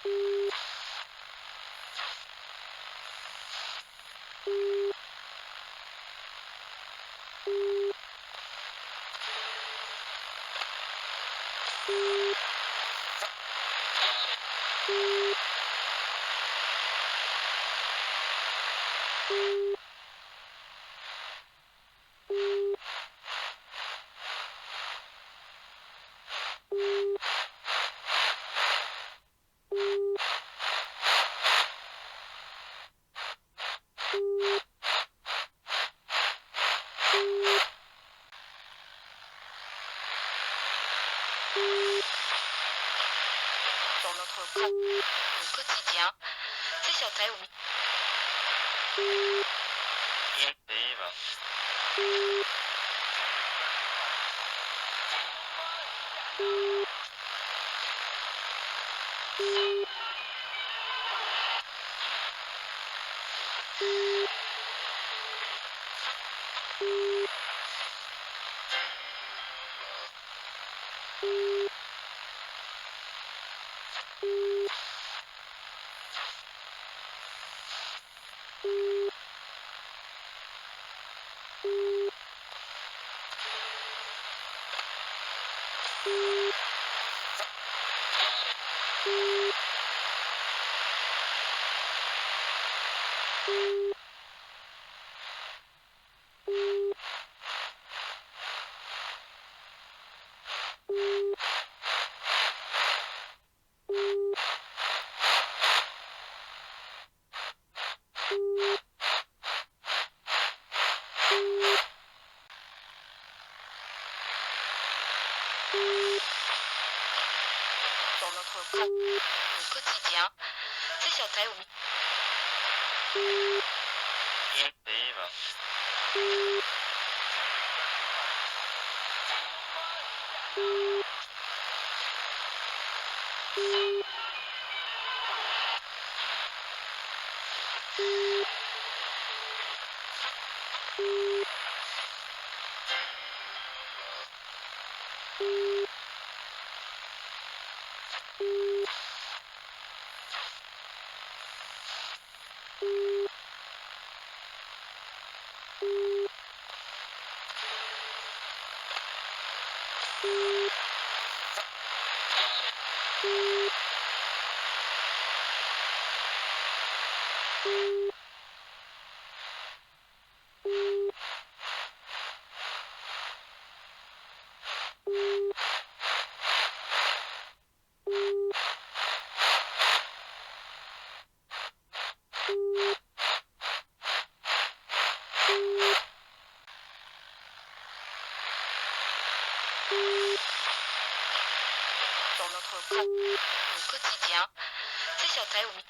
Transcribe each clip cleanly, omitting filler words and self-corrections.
Dans notre au quotidien, c'est sur Terre, oui. Dans notre au quotidien, c'est sur Terre, oui. Dans notre au quotidien, c'est sur Terre, oui.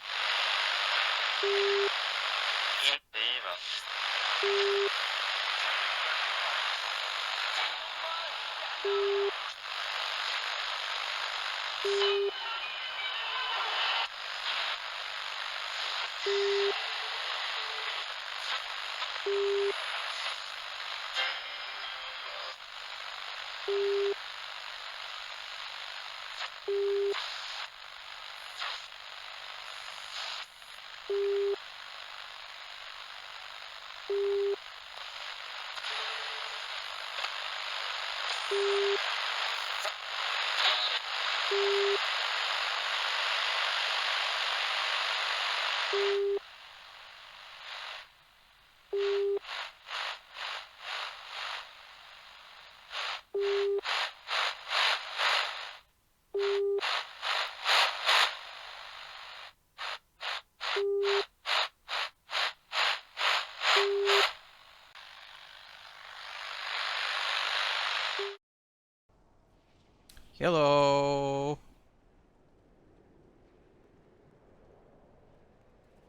Hello.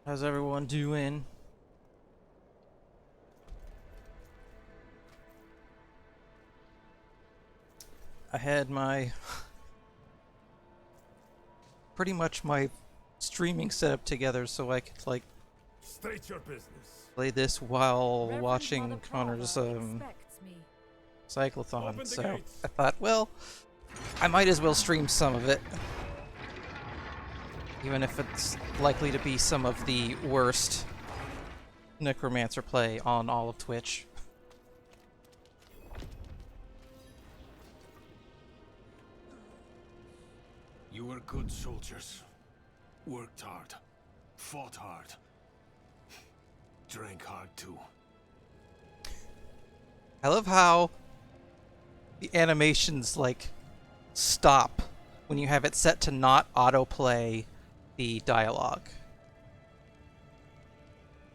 How's everyone doing? I had my pretty much my streaming setup together so I could like State your business. play this while Reverend watching Mother Connor's Prava expects me. cyclothon. Open the So gates. I thought, well, I might as well stream some of it. Even if it's likely to be some of the worst Necromancer play on all of Twitch. You were good soldiers. Worked hard. Fought hard. Drank hard too. I love how the animations, like, stop when you have it set to not autoplay the dialogue.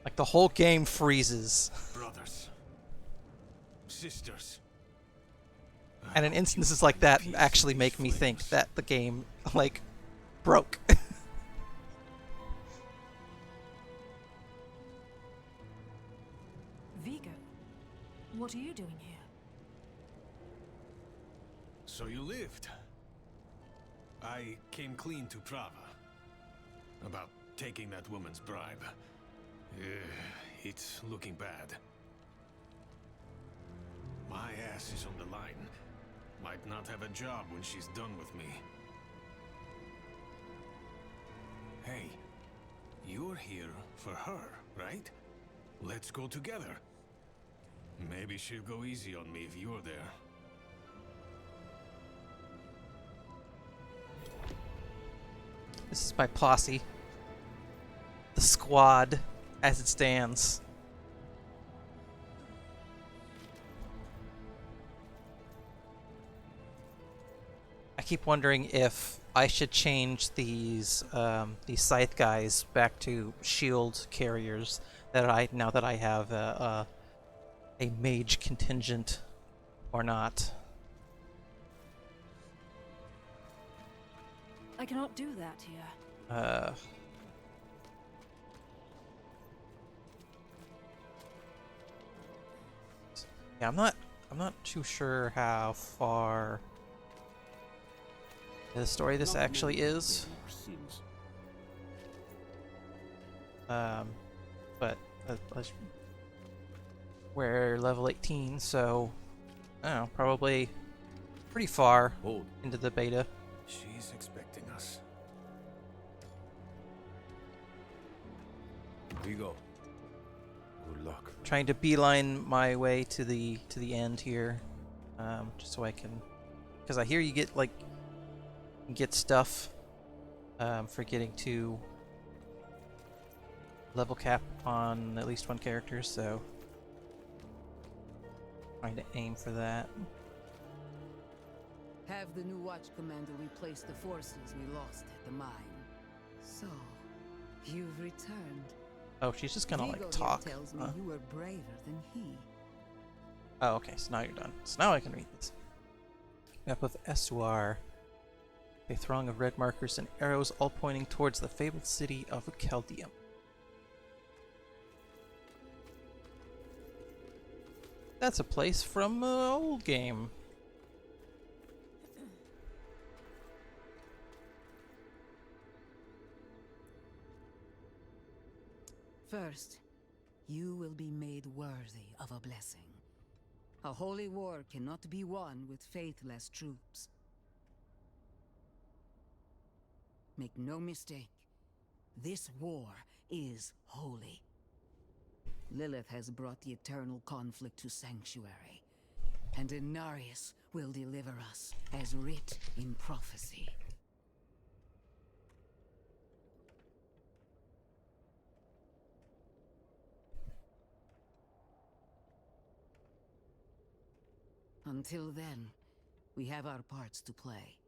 Like, the whole game freezes. Brothers. Sisters. And in instances like that actually make me think that the game, like, broke. Vigo, what are you doing here? So you lived. I came clean to Prava. About taking that woman's bribe. It's looking bad. My ass is on the line. Might not have a job when she's done with me. Hey, you're here for her, right? Let's go together. Maybe she'll go easy on me if you're there. This is my posse. The squad, as it stands. I keep wondering if I should change these scythe guys back to shield carriers now that I have a mage contingent or not. I cannot do that here. Yeah, I'm not too sure how far the story this actually is. But we're level 18, so I don't know, probably pretty far into the beta. She's expecting us. We go. Good luck. Trying to beeline my way to the end here, just so I can, because I hear you get stuff for getting to level cap on at least one character, so trying to aim for that. Have the new watch commander replace the forces we lost at the mine. So, you've returned. Oh, she's just gonna Vigo like here talk. tells me Huh? you were braver than he. Oh, okay, so now you're done. So now I can read this. Map of Estuar. A throng of red markers and arrows all pointing towards the fabled city of Chaldeum. That's a place from an old game. First, you will be made worthy of a blessing. A holy war cannot be won with faithless troops. Make no mistake, this war is holy. Lilith has brought the eternal conflict to Sanctuary, and Inarius will deliver us, as writ in prophecy. Until then, we have our parts to play.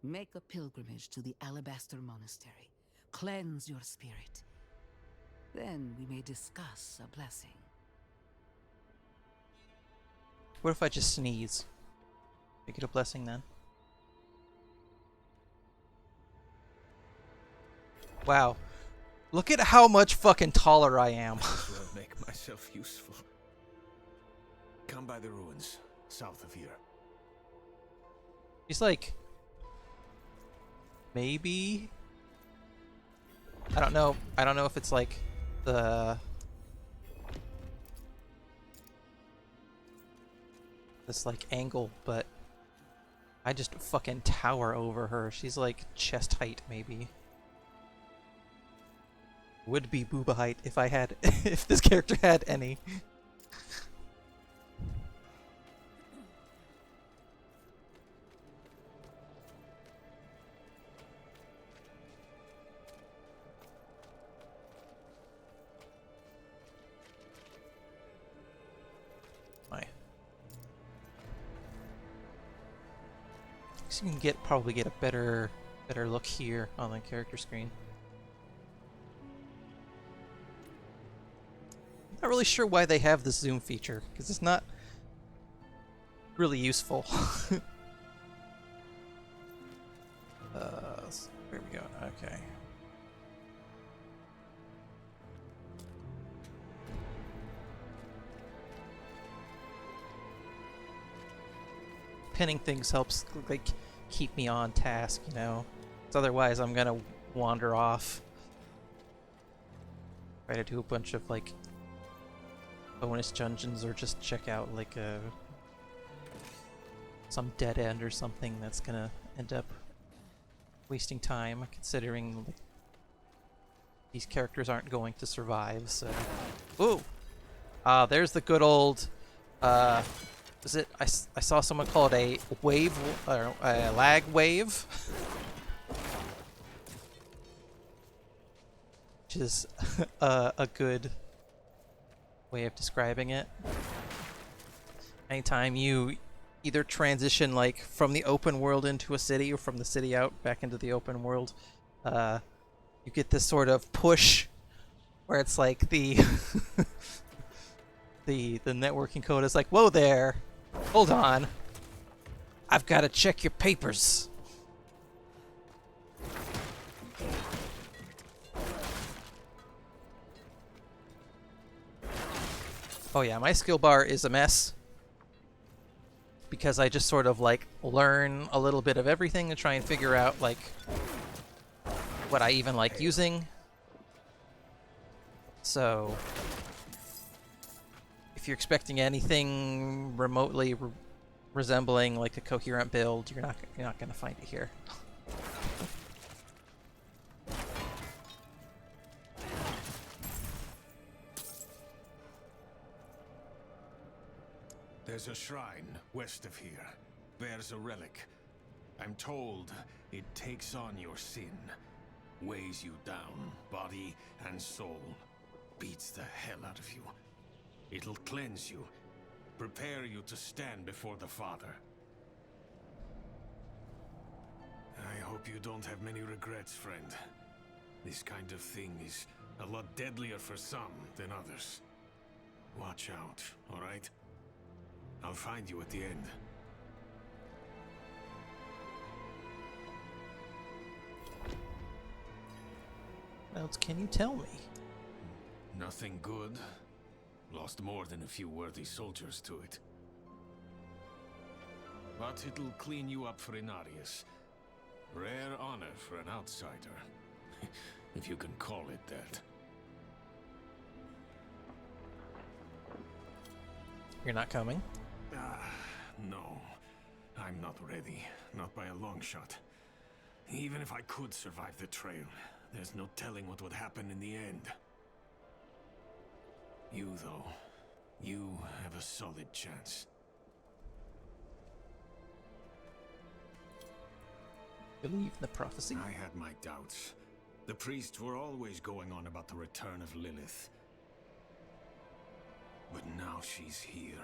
Make a pilgrimage to the Alabaster Monastery. Cleanse your spirit. Then we may discuss a blessing. What if I just sneeze? Make it a blessing then. Wow. Look at how much fucking taller I am. Might as well make myself useful. Come by the ruins, south of here. He's like... maybe... I don't know if it's like the... this like angle, but I just fucking tower over her. She's like chest height maybe. would be booba height if I had if this character had any. So you can probably get a better look here on the character screen. Not really sure why they have this zoom feature, because it's not really useful. Where we go? Okay. Pinning things helps like keep me on task, you know. 'Cause otherwise I'm gonna wander off. Try to do a bunch of like bonus dungeons or just check out like some dead end or something that's gonna end up wasting time, considering like, these characters aren't going to survive. So, ooh, there's the good old. Is it? I saw someone call it a wave or a lag wave, which is a good way of describing it. Anytime you either transition like from the open world into a city or from the city out back into the open world, you get this sort of push where it's like the the networking code is like, whoa there, hold on, I've got to check your papers. Oh yeah, my skill bar is a mess because I just sort of like learn a little bit of everything to try and figure out like what I even like using. So if you're expecting anything remotely resembling like a coherent build, you're not going to find it here. There's a shrine west of here. Bears a relic. I'm told it takes on your sin, weighs you down, body and soul, beats the hell out of you. It'll cleanse you, prepare you to stand before the Father. I hope you don't have many regrets, friend. This kind of thing is a lot deadlier for some than others. Watch out, all right? I'll find you at the end. What else can you tell me? Nothing good. Lost more than a few worthy soldiers to it. But it'll clean you up for Inarius. Rare honor for an outsider. If you can call it that. You're not coming? No. I'm not ready. Not by a long shot. Even if I could survive the trail, there's no telling what would happen in the end. You, though, you have a solid chance. Believe in the prophecy? I had my doubts. The priests were always going on about the return of Lilith. But now she's here,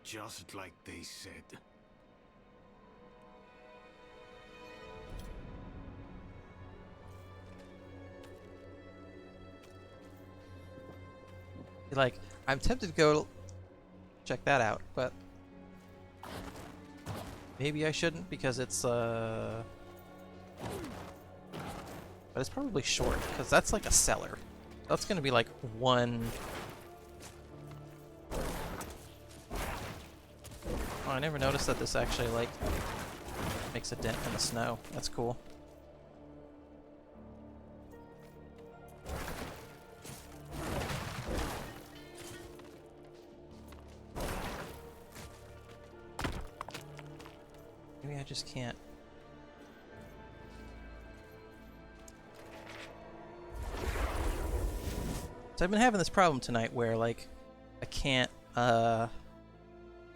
just like they said. Like, I'm tempted to go check that out, but maybe I shouldn't because it's but it's probably short because that's like a cellar. That's gonna be like one. Oh, I never noticed that this actually like makes a dent in the snow. That's cool. Maybe I just can't. So I've been having this problem tonight where, like, I can't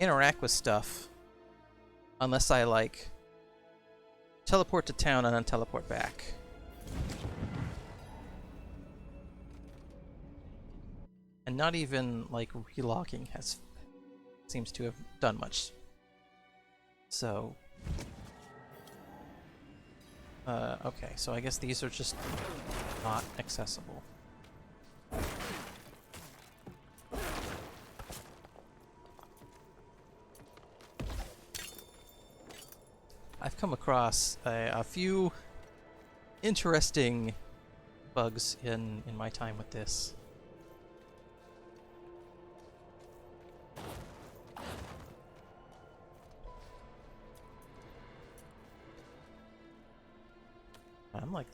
interact with stuff unless I, like, teleport to town and then teleport back. And not even, like, relogging seems to have done much. So... okay, so I guess these are just not accessible. I've come across a few interesting bugs in my time with this. I'm like...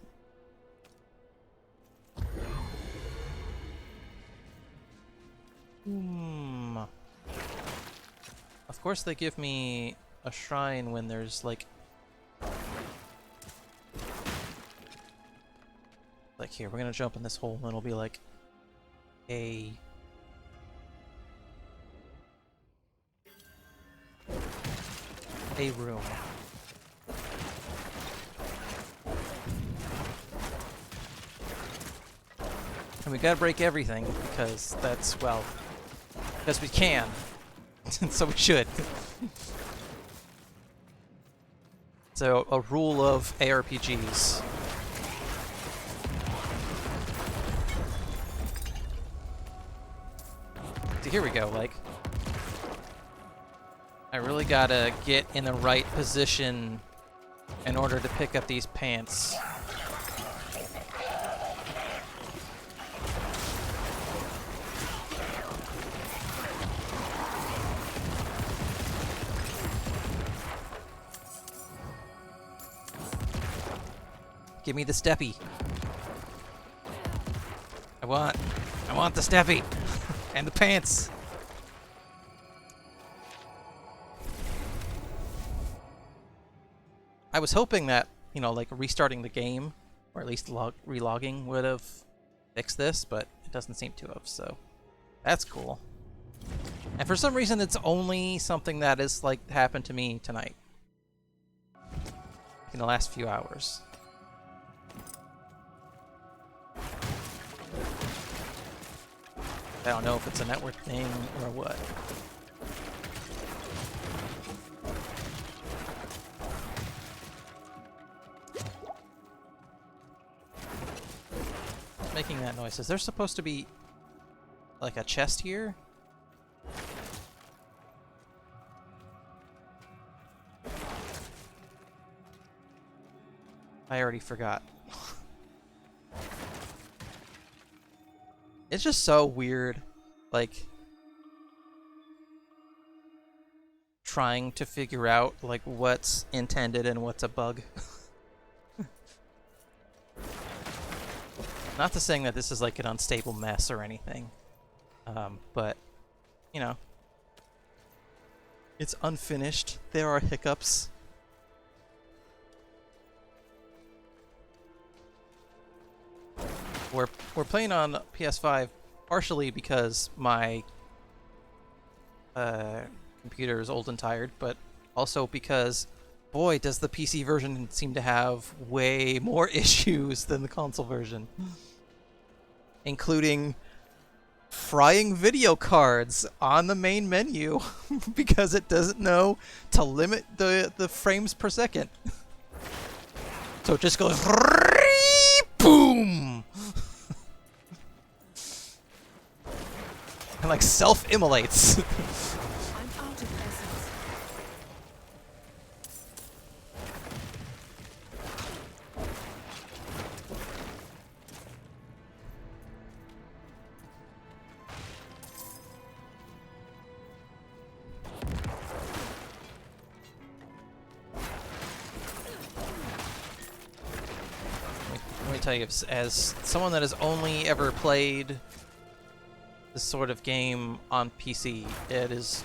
Of course they give me a shrine when there's, like... Like, here, we're gonna jump in this hole and it'll be like... A room. And we gotta break everything, because that's, well... Because we can. So we should. So, a rule of ARPGs. So here we go, like... I really gotta get in the right position in order to pick up these pants. Give me the steppy. I want the steppy and the pants. I was hoping that, you know, like restarting the game, or at least relogging, would have fixed this, but it doesn't seem to have, so that's cool. And for some reason, it's only something that has, like, happened to me tonight. In the last few hours. I don't know if it's a network thing or what. Making that noise. Is there supposed to be like a chest here? I already forgot. It's just so weird, like, trying to figure out, like, what's intended and what's a bug. Not to saying that this is, like, an unstable mess or anything, but, you know, it's unfinished. There are hiccups. We're playing on PS5 partially because my computer is old and tired, but also because, boy, does the PC version seem to have way more issues than the console version. Including frying video cards on the main menu because it doesn't know to limit the frames per second. So it just goes boom! And like self-immolates. I'm out of essence. Let me tell you, as someone that has only ever played this sort of game on PC, it is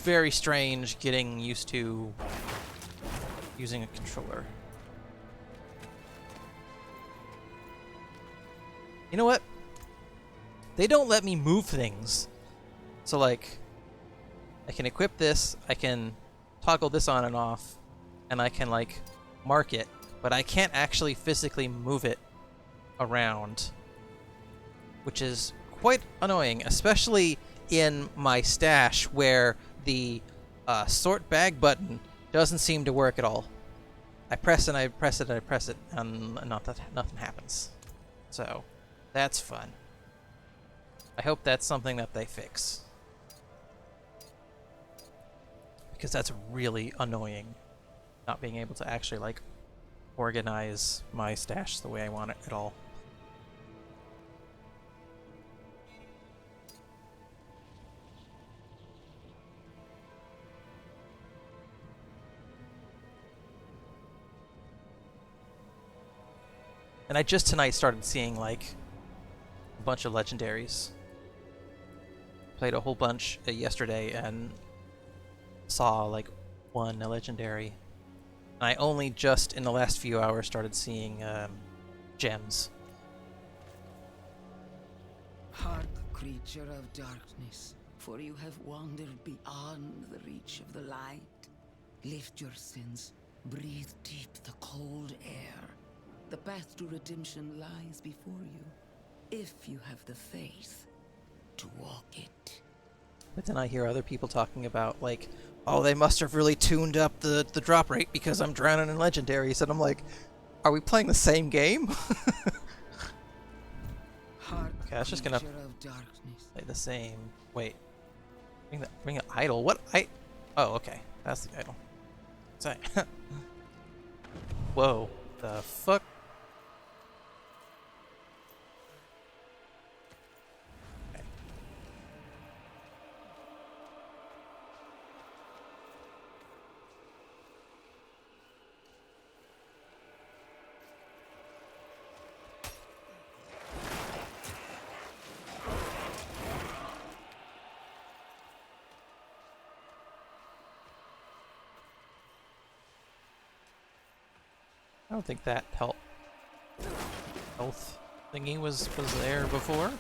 very strange getting used to using a controller. You know what? they don't let me move things. So like, I can equip this, I can toggle this on and off, and I can like mark it, but I can't actually physically move it around, which is quite annoying, especially in my stash where the sort bag button doesn't seem to work at all. I press and I press it and I press it, and nothing happens. So that's fun. I hope that's something that they fix, because that's really annoying, not being able to actually like organize my stash the way I want it at all. And I just tonight started seeing like a bunch of legendaries. Played a whole bunch yesterday and saw like one legendary. And I only just in the last few hours started seeing gems. Hark, creature of darkness, for you have wandered beyond the reach of the light. Lift your sins, breathe deep the cold air. The path to redemption lies before you, if you have the faith to walk it. But then I hear other people talking about like, oh, they must have really tuned up the drop rate because I'm drowning in legendaries, and I'm like, are we playing the same game? Hark, Okay, I was just gonna creature of darkness. play the same. Wait, bring the idol. What Oh, okay, that's the idol. Sorry. Whoa, the fuck. I don't think that health thingy was there before.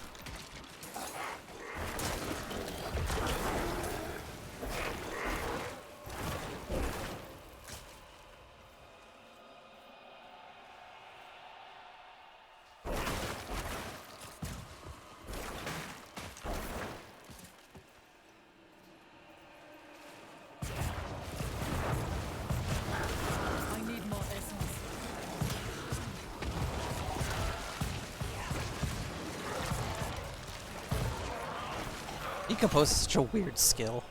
I need more essence. Decompose is such a weird skill.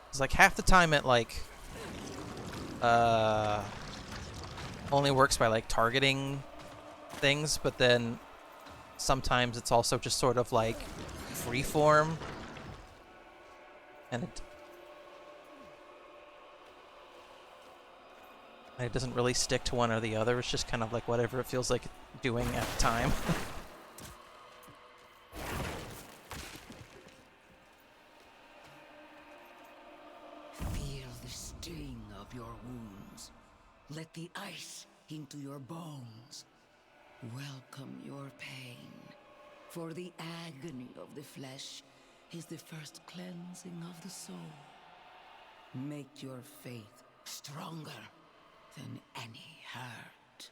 It's like half the time it like only works by like targeting things, but then sometimes it's also just sort of like freeform, and it doesn't really stick to one or the other. It's just kind of like whatever it feels like doing at the time. Feel the sting of your wounds. Let the ice into your bones. Welcome your pain. For the agony of the flesh is the first cleansing of the soul. Make your faith stronger than any hurt.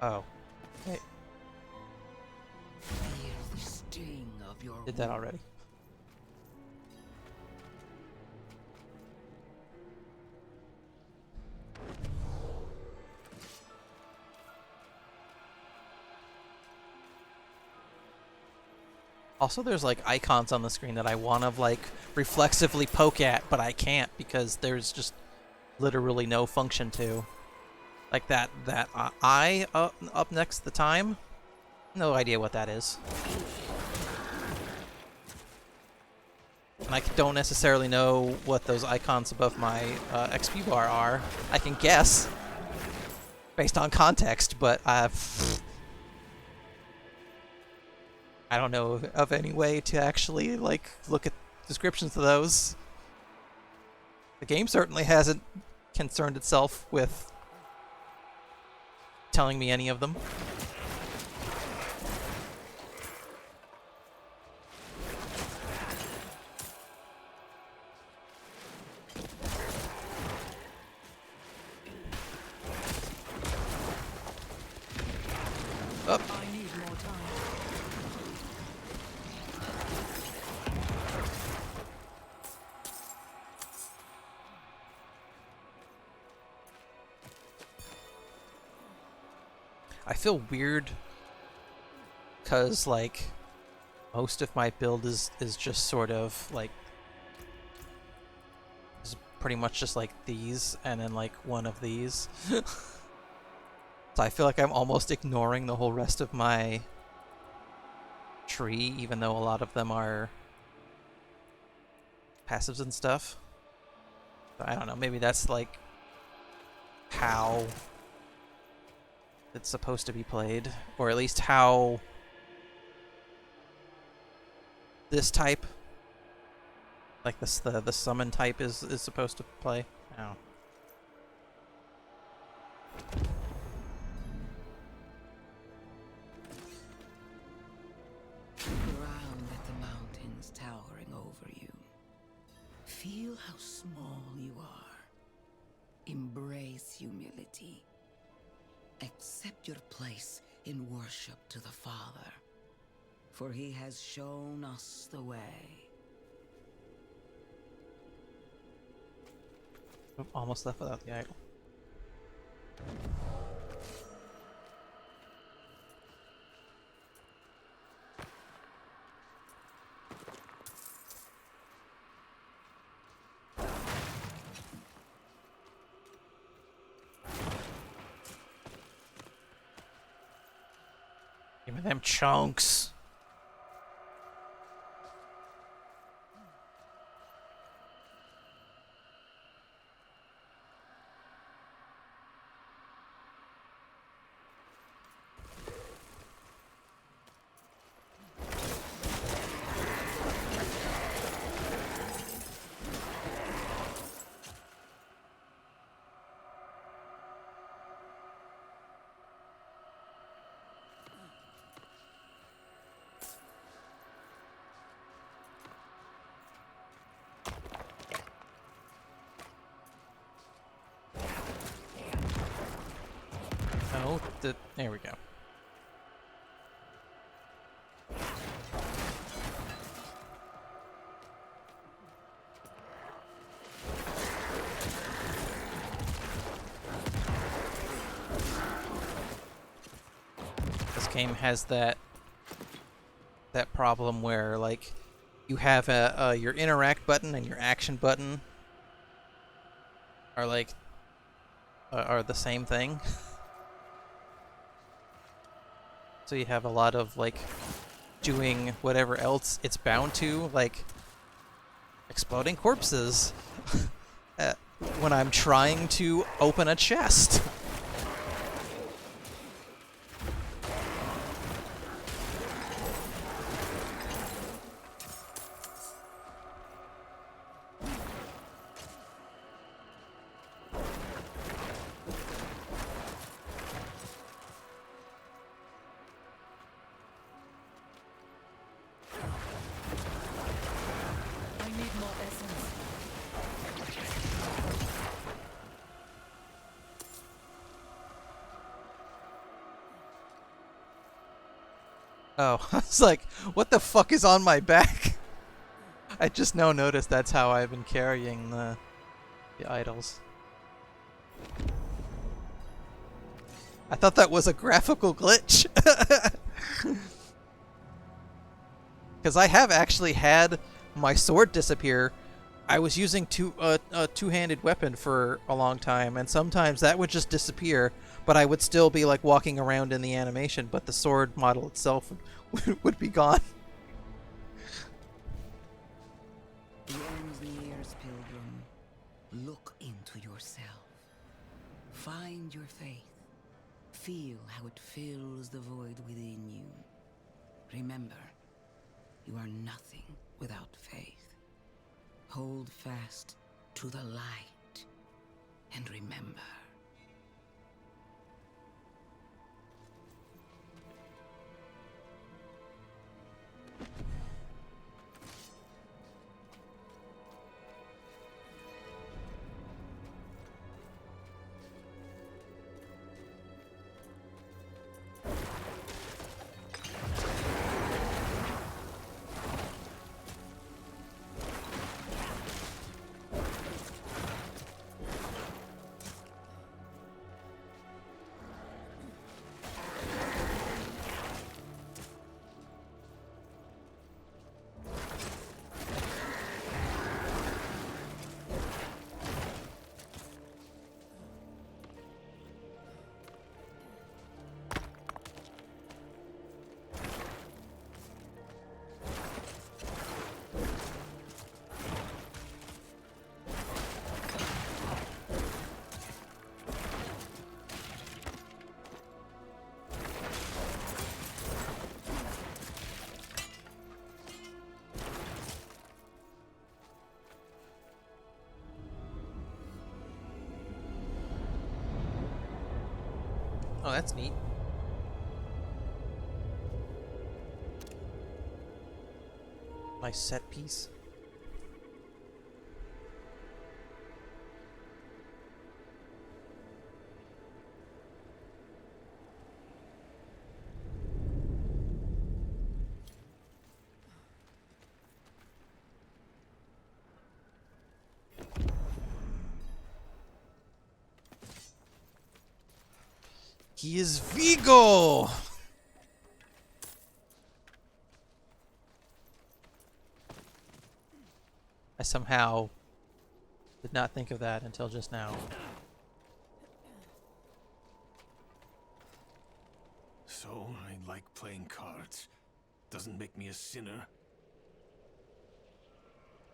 Oh, wait, Feel the sting of your did that wounds. already. Also, there's like icons on the screen that I want to like reflexively poke at, but I can't because there's just literally no function to. Like that eye up next to the time. No idea what that is. And I don't necessarily know what those icons above my XP bar are. I can guess based on context, but I've. I don't know of any way to actually, like, look at descriptions of those. The game certainly hasn't concerned itself with telling me any of them. Oh. I need more time. I feel weird because, like, most of my build is just sort of like is pretty much just like these and then like one of these. So I feel like I'm almost ignoring the whole rest of my tree, even though a lot of them are passives and stuff. So I don't know, maybe that's like how it's supposed to be played, or at least how this type, like this the summon type is supposed to play. Oh. Around at the mountains towering over you. Feel how small you are. Embrace humility. Accept your place in worship to the Father, for he has shown us the way. I'm almost left without the idol. Give me them chunks. No, there we go. This game has that problem where, like, you have your interact button and your action button are like are the same thing. So you have a lot of, like, doing whatever else it's bound to, like exploding corpses when I'm trying to open a chest. I need more essence. Oh, I was like, what the fuck is on my back? I just now noticed that's how I've been carrying the idols. I thought that was a graphical glitch. Because I have actually had my sword disappear. I was using a two-handed weapon for a long time, and sometimes that would just disappear, but I would still be like walking around in the animation, but the sword model itself would be gone. The end's nears, pilgrim. Look into yourself. Find your faith. Feel how it fills the void within you. Remember, You are nothing without faith. Hold fast to the light and remember. Oh, that's neat. Nice set piece. He is Vigo! I somehow did not think of that until just now. So, I like playing cards. Doesn't make me a sinner.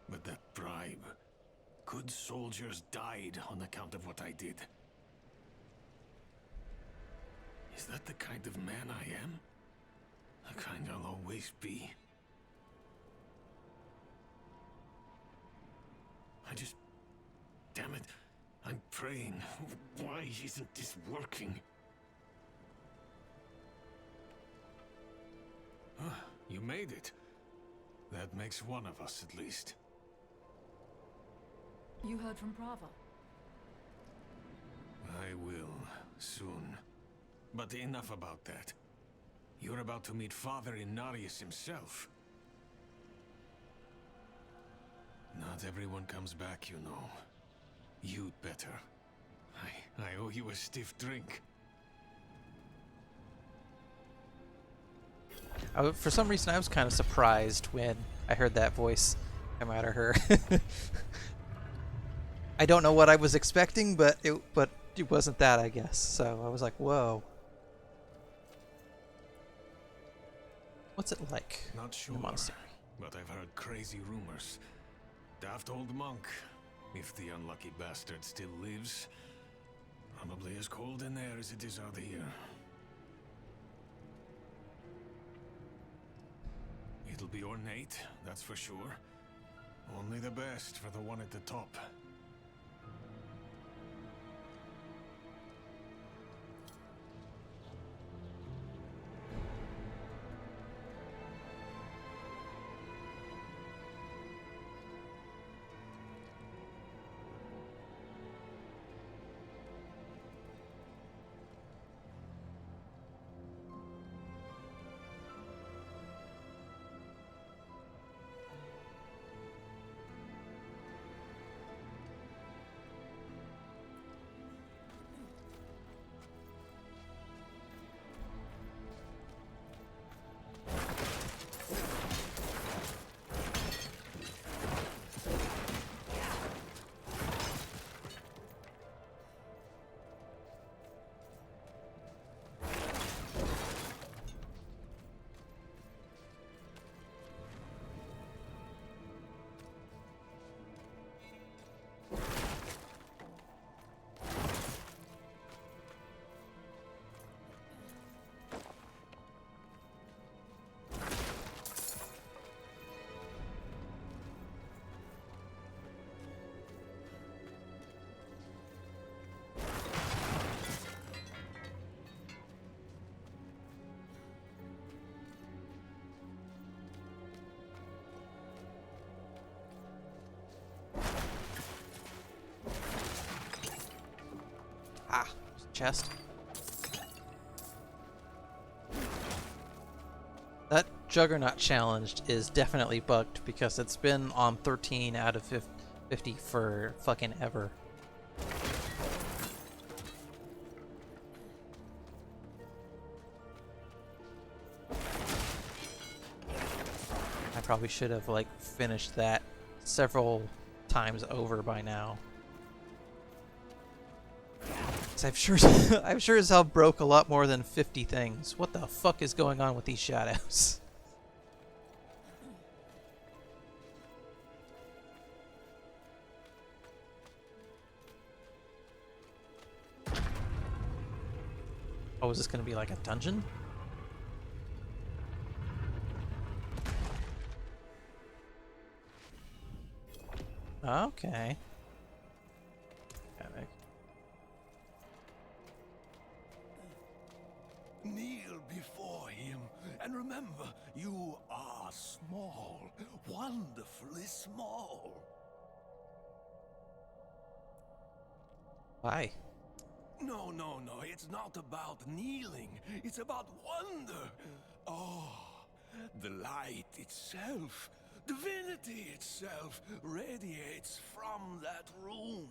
But that bribe. Good soldiers died on account of what I did. Is that the kind of man I am? The kind I'll always be. Damn it. I'm praying. Why isn't this working? You made it. That makes one of us, at least. You heard from Brava. I will, soon. But enough about that. You're about to meet Father Inarius himself. Not everyone comes back, you know. You'd better. I owe you a stiff drink. For some reason, I was kind of surprised when I heard that voice come out of her. I don't know what I was expecting, but it wasn't that, I guess. So I was like, whoa. What's it like? Not sure, in the monastery? but I've heard crazy rumors. Daft old monk, if the unlucky bastard still lives. Probably as cold in there as it is out here. It'll be ornate, that's for sure. Only the best for the one at the top. chest. That Juggernaut challenge is definitely bugged because it's been on 13 out of 50 for fucking ever. I probably should have like finished that several times over by now. 'Cause I'm sure as hell broke a lot more than 50 things. What the fuck is going on with these shadows? Oh, is this gonna be like a dungeon? Okay. Kneel before him, and remember, you are small, wonderfully small. Why? No, it's not about kneeling. It's about wonder. Oh, the light itself, divinity itself, radiates from that room.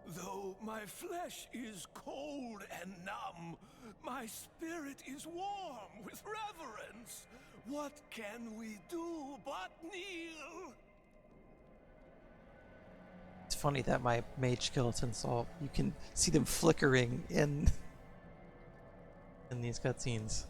Though my flesh is cold and numb, my spirit is warm with reverence. What can we do but kneel? It's funny that my mage skeletons all you can see them flickering in these cutscenes.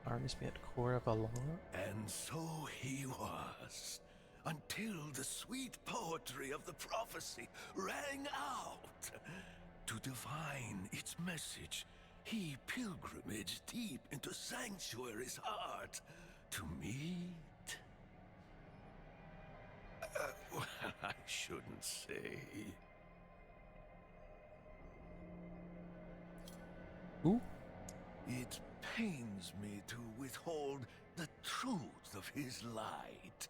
Arms be at core of a lore. And so he was, until the sweet poetry of the prophecy rang out. To divine its message, he pilgrimaged deep into Sanctuary's heart to meet. Well, I shouldn't say. Who? It pains me to withhold the truth of his light,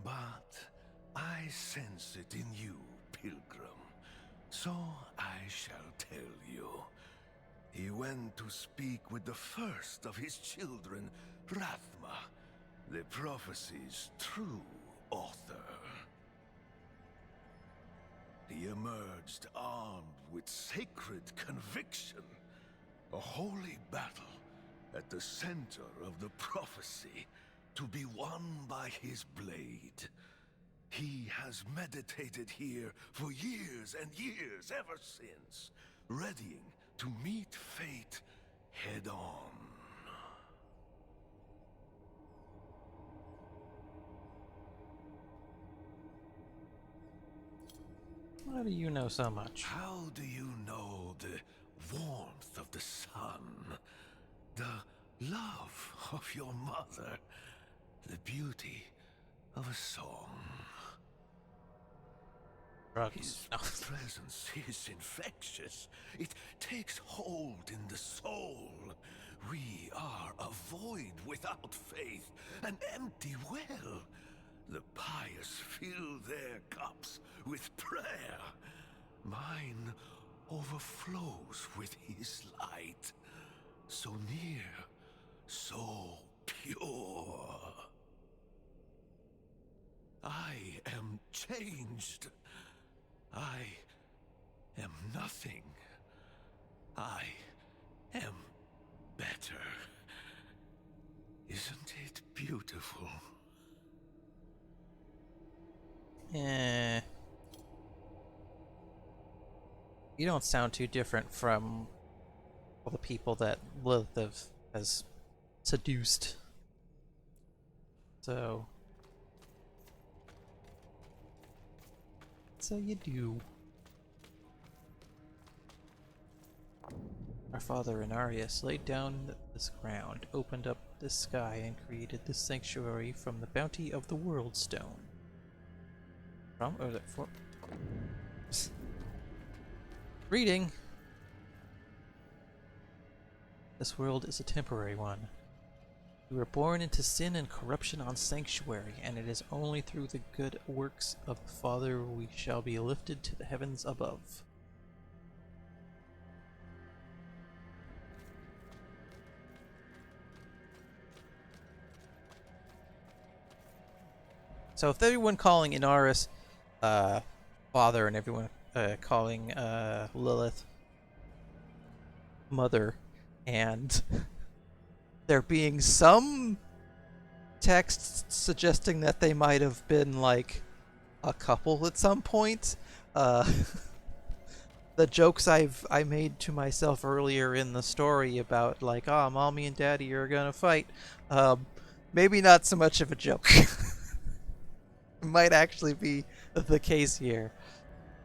but I sense it in you, pilgrim, so I shall tell you. He went to speak with the first of his children, Rathma, the prophecy's true author. He emerged armed with sacred conviction, a holy battle at the center of the prophecy to be won by his blade. He has meditated here for years and years ever since, readying to meet fate head on. How do you know so much? How do you know the warmth of the sun, the love of your mother, the beauty of a song? Drugs. His presence is infectious. It takes hold in the soul. We are a void without faith, an empty well. The pious fill their cups with prayer. Mine overflows with his light. So near, so pure. I am changed. I am nothing. I am better. Isn't it beautiful? Eh. You don't sound too different from all the people that Lilith has seduced. So you do. Our father Inarius laid down this ground, opened up the sky, and created this sanctuary from the bounty of the World Stone. From or that for reading. This world is a temporary one. We were born into sin and corruption on sanctuary, and it is only through the good works of the Father we shall be lifted to the heavens above. So if everyone calling Inaris father and everyone calling Lilith mother, and there being some texts suggesting that they might have been like a couple at some point, the jokes I made to myself earlier in the story about like, mommy and daddy are gonna fight, maybe not so much of a joke. Might actually be the case here,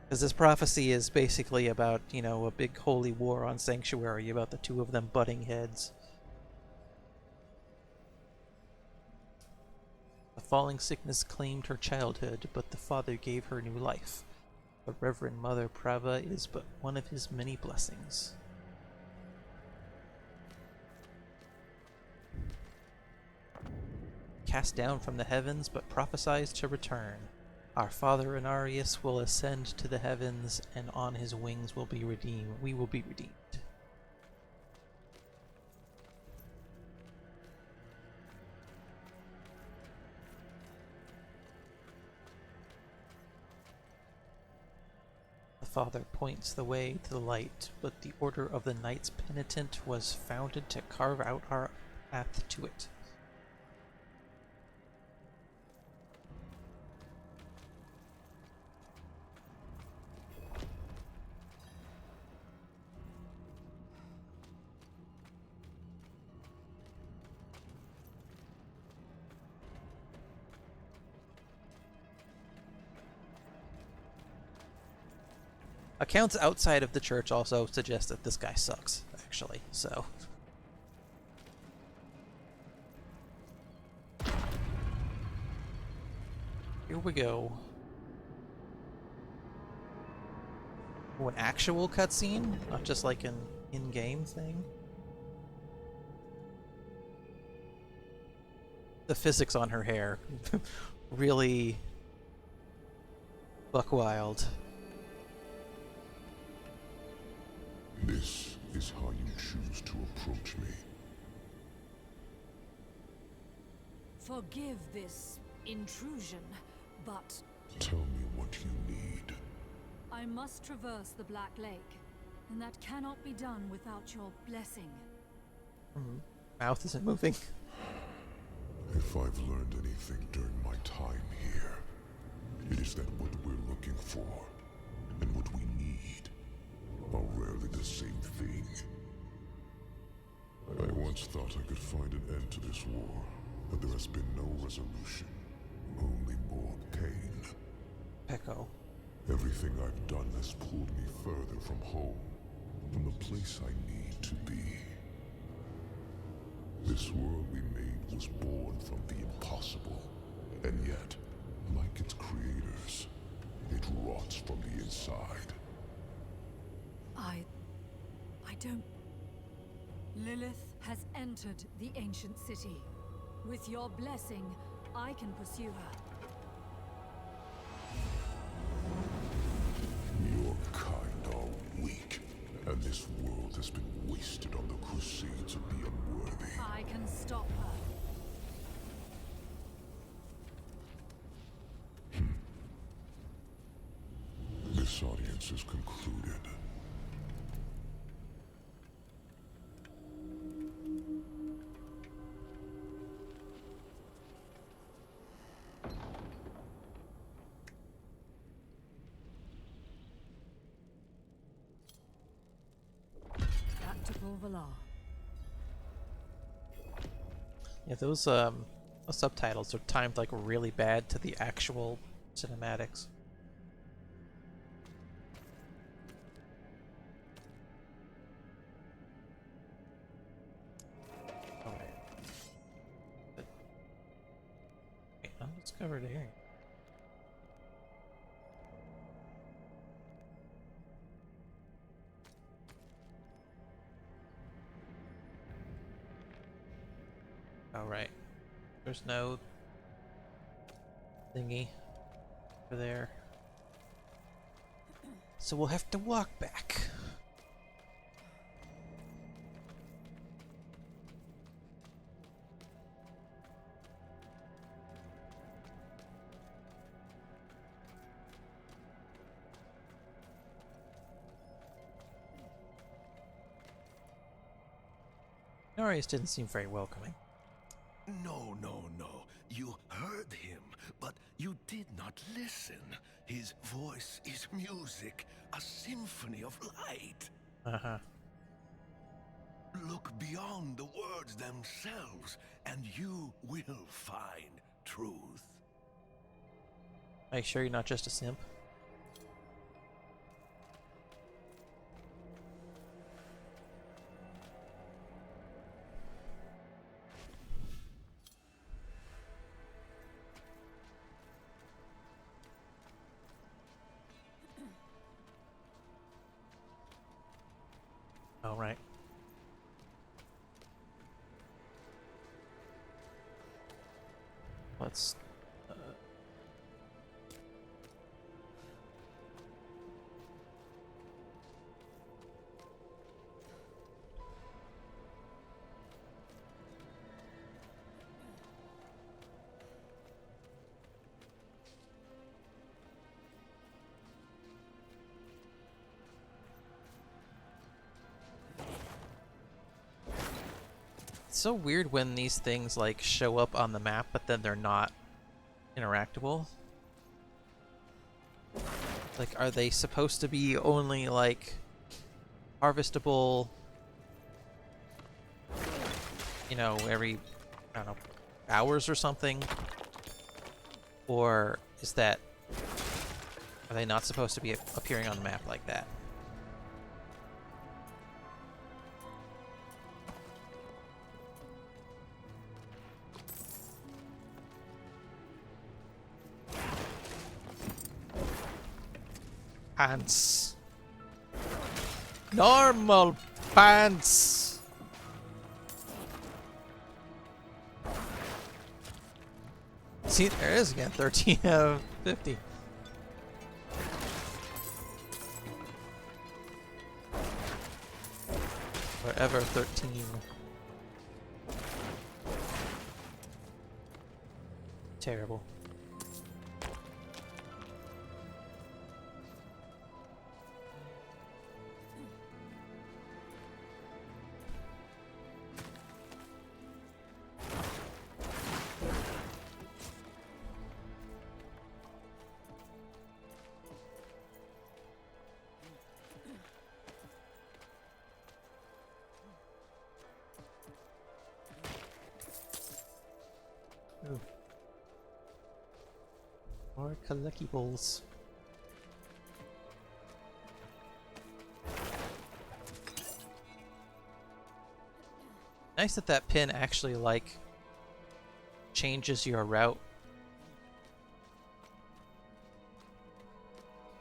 because this prophecy is basically about, a big holy war on Sanctuary, about the two of them butting heads. The falling sickness claimed her childhood, but the Father gave her new life. The Reverend Mother Prava is but one of his many blessings. Cast down from the heavens, but prophesies to return. Our father Inarius will ascend to the heavens, and on his wings will be redeemed. We will be redeemed. The Father points the way to the light, but the Order of the Knights Penitent was founded to carve out our path to it. Accounts outside of the church also suggest that this guy sucks, actually, so. Here we go. Oh, an actual cutscene? Not just like an in-game thing? The physics on her hair. Really buck wild. This is how you choose to approach me. Forgive this intrusion, but Tell me what you need. I must traverse the Black Lake, and that cannot be done without your blessing. Mouth isn't moving. If I've learned anything during my time here, it is that what we're looking for and what we need are rarely the same thing. I once thought I could find an end to this war, but there has been no resolution, only more pain. Echo. Everything I've done has pulled me further from home, from the place I need to be. This world we made was born from the impossible, and yet, like its creators, it rots from the inside. I don't... Lilith has entered the ancient city. With your blessing, I can pursue her. Your kind are weak, and this world has been wasted on the crusades of the unworthy. I can stop her. This audience is concluded. Back to Pulvalar. Yeah, those subtitles are timed like really bad to the actual cinematics. Alright. Wait, undiscovered area. Oh, right. There's no thingy over there. So we'll have to walk back. Narius didn't seem very welcoming. No, no, no. You heard him, but you did not listen. His voice is music, a symphony of light. Uh-huh. Look beyond the words themselves, and you will find truth. Are you sure you're not just a simp? Oh, right. Let's... It's so weird when these things like show up on the map, but then they're not interactable. Like, are they supposed to be only like harvestable, you know, every, I don't know, hours or something? Or is that, are they not supposed to be appearing on the map like that? Pants. Normal pants. See, there is again 13 out of 50. Wherever 13. Terrible. Ooh. More collectibles. Nice that that pin actually like changes your route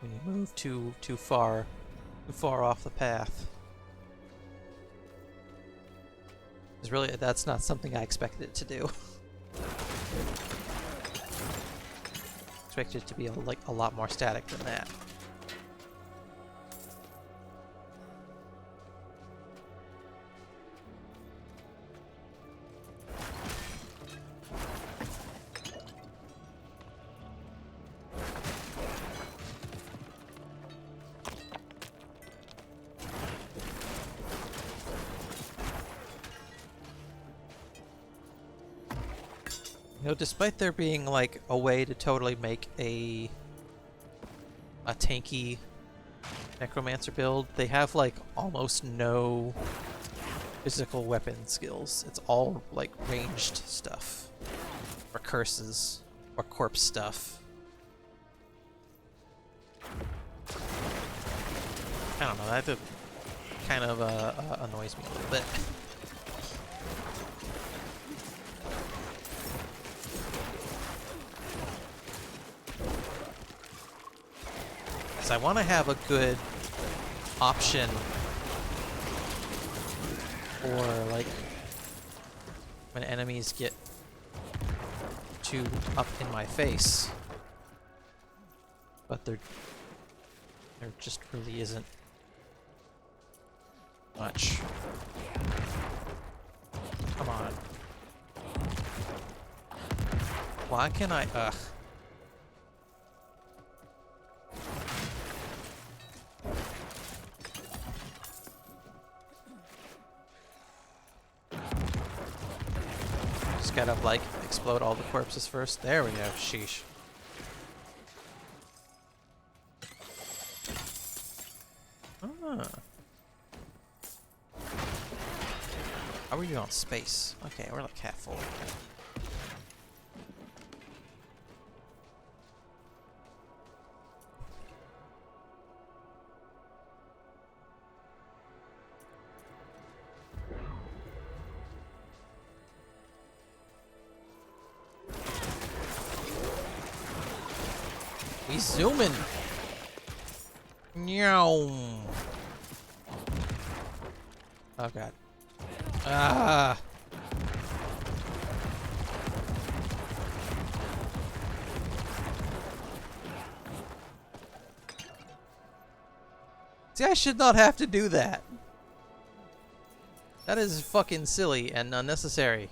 when you move too far off the path. Because really, that's not something I expected it to do. Expected it to be a lot more static than that. You know, despite there being like a way to totally make a tanky necromancer build, they have like almost no physical weapon skills. It's all like ranged stuff, or curses, or corpse stuff. I don't know, that kind of annoys me a little bit. I want to have a good option for like when enemies get too up in my face. But there just really isn't much. Come on. Why can I? Ugh. Just gotta, like, explode all the corpses first. There we go. Sheesh. Ah. How are you on space? Okay, we're like half full. We zooming. Meow. Oh god. Ah. See, I should not have to do that. That is fucking silly and unnecessary.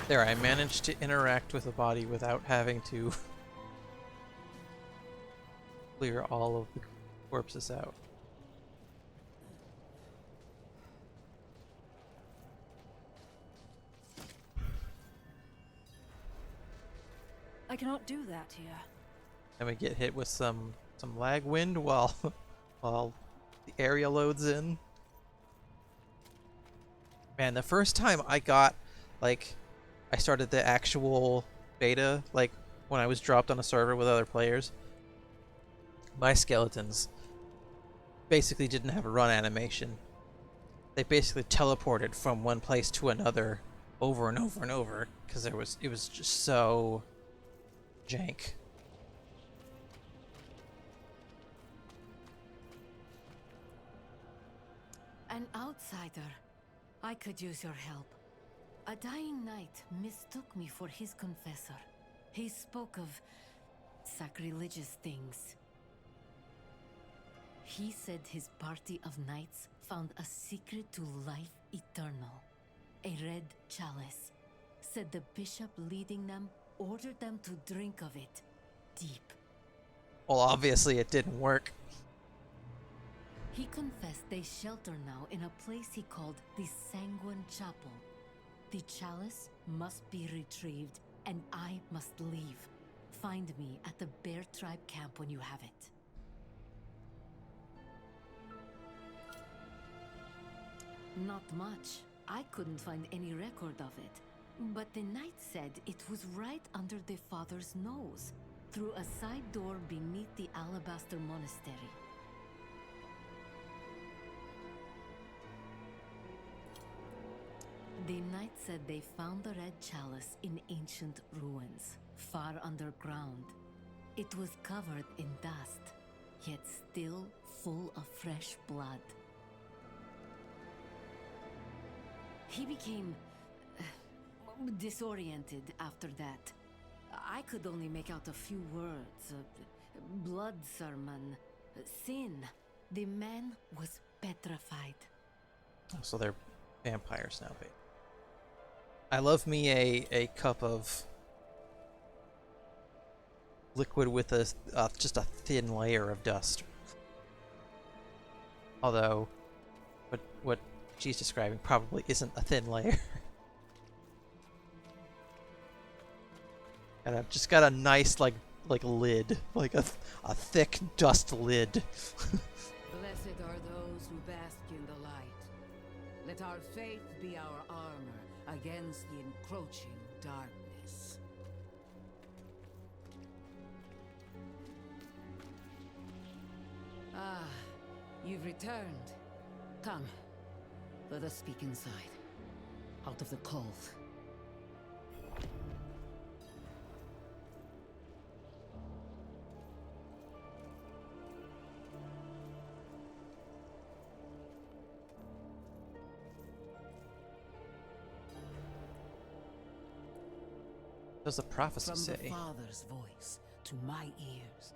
There, I managed to interact with the body without having to clear all of the corpses out. I cannot do that here. And we get hit with some lag wind while while the area loads in. Man, the first time I got, like, I started the actual beta, like when I was dropped on a server with other players, my skeletons basically didn't have a run animation. They basically teleported from one place to another over and over and over because it was just so jank. An outsider. I could use your help. A dying knight mistook me for his confessor. He spoke of sacrilegious things. He said his party of knights found a secret to life eternal. A red chalice. Said the bishop leading them ordered them to drink of it. Deep. Well, obviously it didn't work. He confessed they shelter now in a place he called the Sanguine Chapel. The chalice must be retrieved, and I must leave. Find me at the Bear Tribe camp when you have it. Not much. I couldn't find any record of it. But the knight said it was right under the father's nose, through a side door beneath the Alabaster Monastery. The knight said they found the red chalice in ancient ruins, far underground. It was covered in dust, yet still full of fresh blood. He became disoriented after that. I could only make out a few words. Blood sermon, sin. The man was petrified. So they're vampires now, babe. I love me a cup of liquid with just a thin layer of dust. Although, what she's describing probably isn't a thin layer. And I've just got a nice like lid, like a thick dust lid. Blessed are those who bask in the light. Let our faith be our armor against the encroaching darkness. Ah, you've returned. Come, Let us speak inside, out of the cold. What does the prophecy From say? the Father's voice to my ears,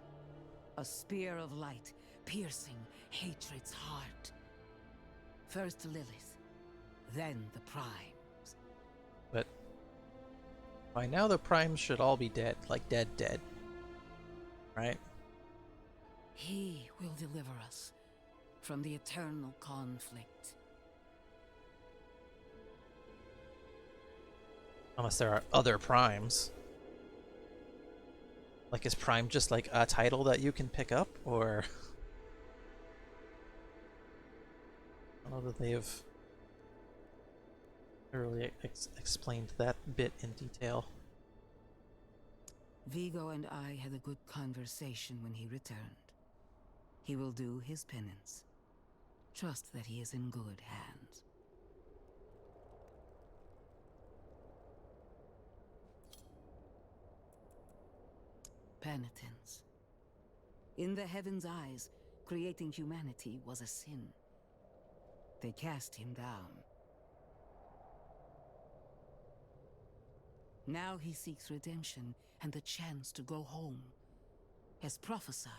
a spear of light piercing hatred's heart. First Lilith, then the Primes. But by now the primes should all be dead, like dead, right? He will deliver us from the eternal conflict. Unless there are other primes. Like, is prime just like a title that you can pick up, or? I don't know that they've thoroughly explained that bit in detail. Vigo and I had a good conversation when he returned. He will do his penance. Trust that he is in good hands. Penitence. In the heavens' eyes, creating humanity was a sin. They cast him down. Now he seeks redemption and the chance to go home. As prophesied,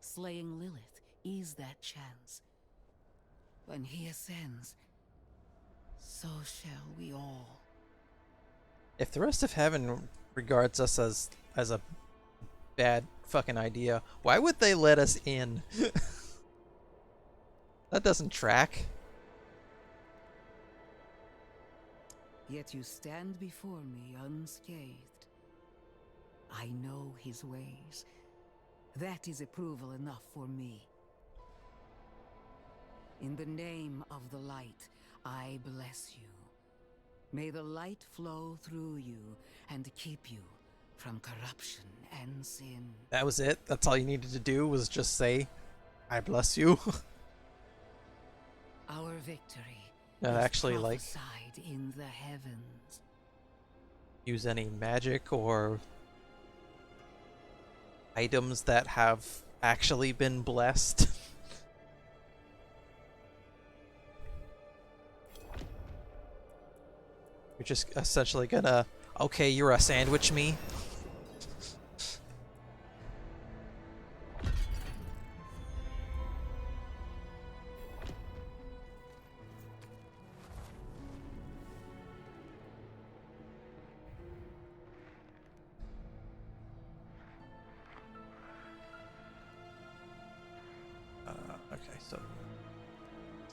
slaying Lilith is that chance. When he ascends, so shall we all. If the rest of heaven regards us as a bad fucking idea, why would they let us in? That doesn't track. Yet you stand before me unscathed. I know his ways. That is approval enough for me. In the name of the light, I bless you. May the light flow through you and keep you from corruption and sin. That was it? That's all you needed to do, was just say, I bless you? Our victory Not is actually, like, prophesied in the heavens. use any magic or items that have actually been blessed. You're just essentially gonna, okay, you're a sandwich me. Okay, so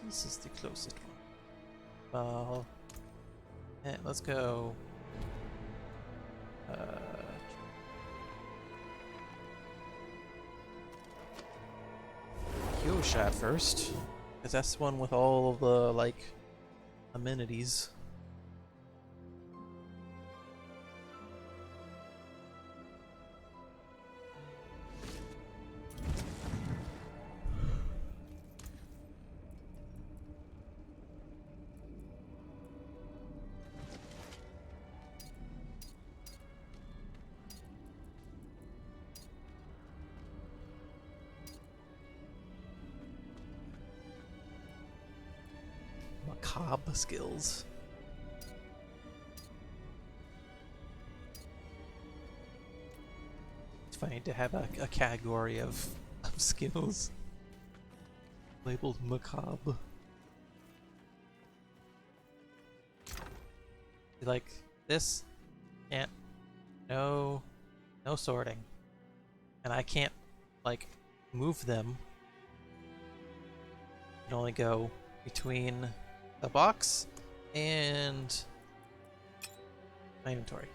this is the closest one. Well, and let's go. Kill shot first, because that's the one with all of the like amenities. Macabre skills. It's funny to have a category of skills labeled macabre. Like this, can't, no sorting, and I can't like move them. I can only go between the box and my inventory.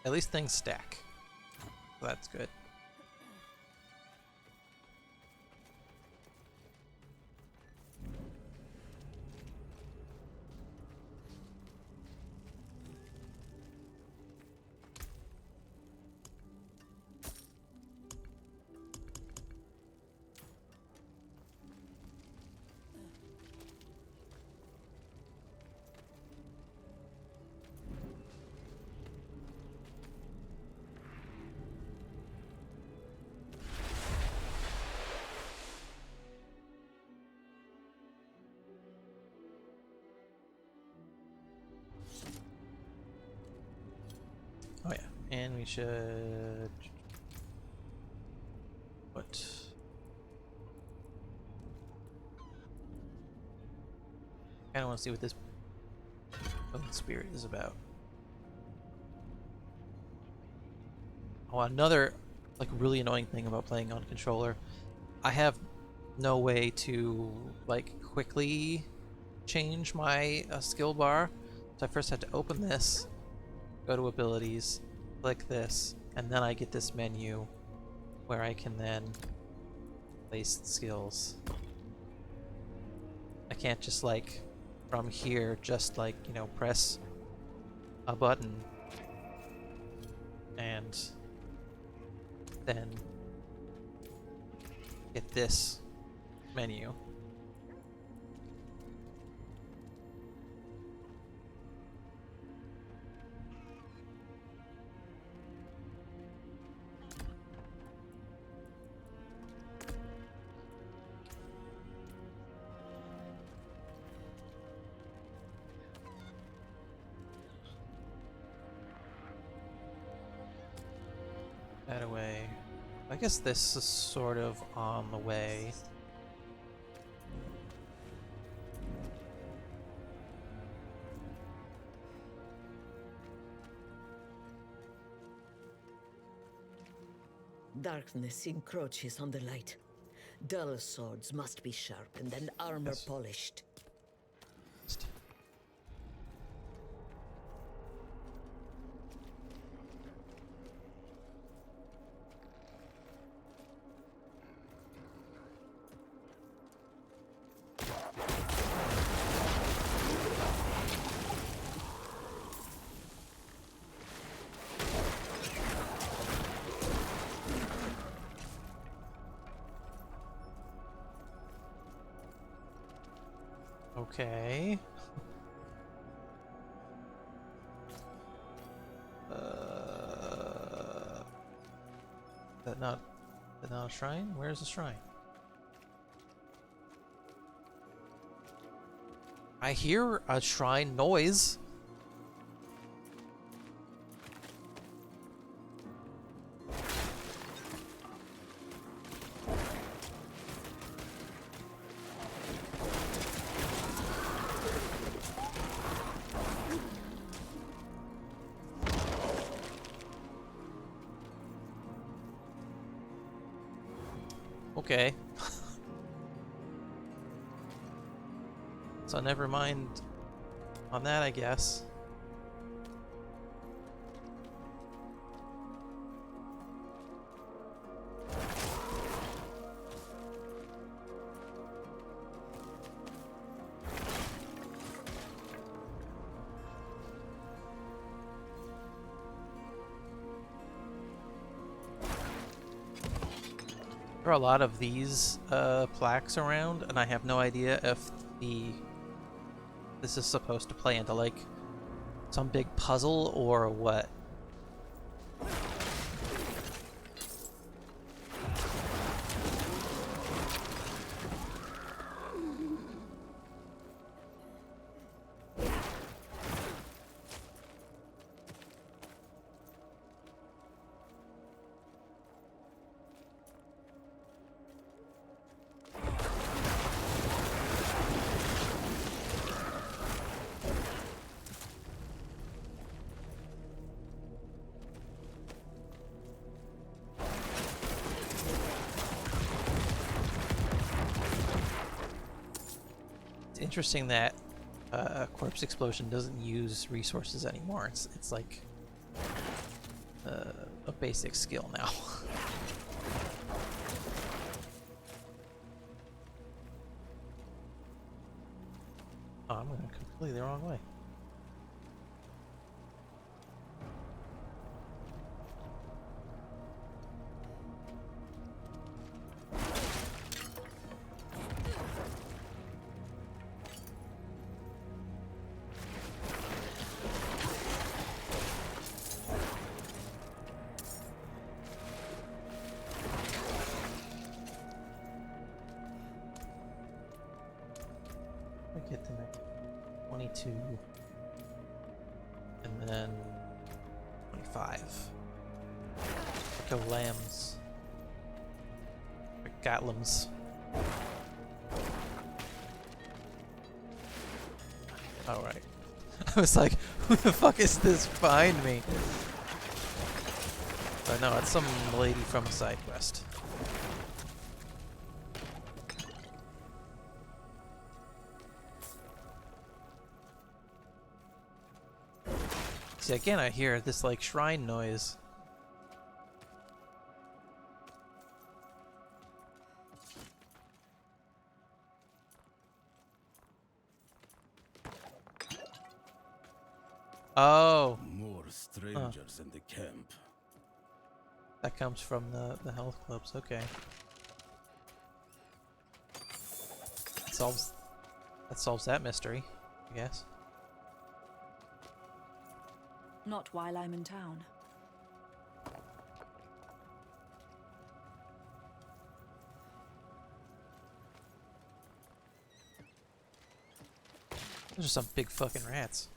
At least things stack. So that's good. Oh yeah, and we should put. I kind of want to see what this bone spirit is about. Oh, another like really annoying thing about playing on controller, I have no way to like quickly change my skill bar. So I first had to open this, go to abilities, click this, and then I get this menu where I can then place the skills. I can't just like from here just like, you know, press a button and then get this menu. That away. I guess this is sort of on the way. Darkness encroaches on the light. Dull swords must be sharpened and armor Yes. polished. Okay. That not a shrine? Where's the shrine? I hear a shrine noise. Okay. So never mind on that, I guess. There are a lot of these plaques around, and I have no idea if this is supposed to play into like some big puzzle or what. It's interesting that Corpse Explosion doesn't use resources anymore. It's like a basic skill now. Oh, I'm going completely the wrong way. I get to 22, and then 25. Go lambs. Or gatlams. Alright. I was like, who the fuck is this behind me? But no, it's some lady from a side quest. See, again, I hear this, like, shrine noise. Oh! More strangers in the camp. That comes from the health clubs, okay. That solves that mystery, I guess. Not while I'm in town. Those are some big fucking rats.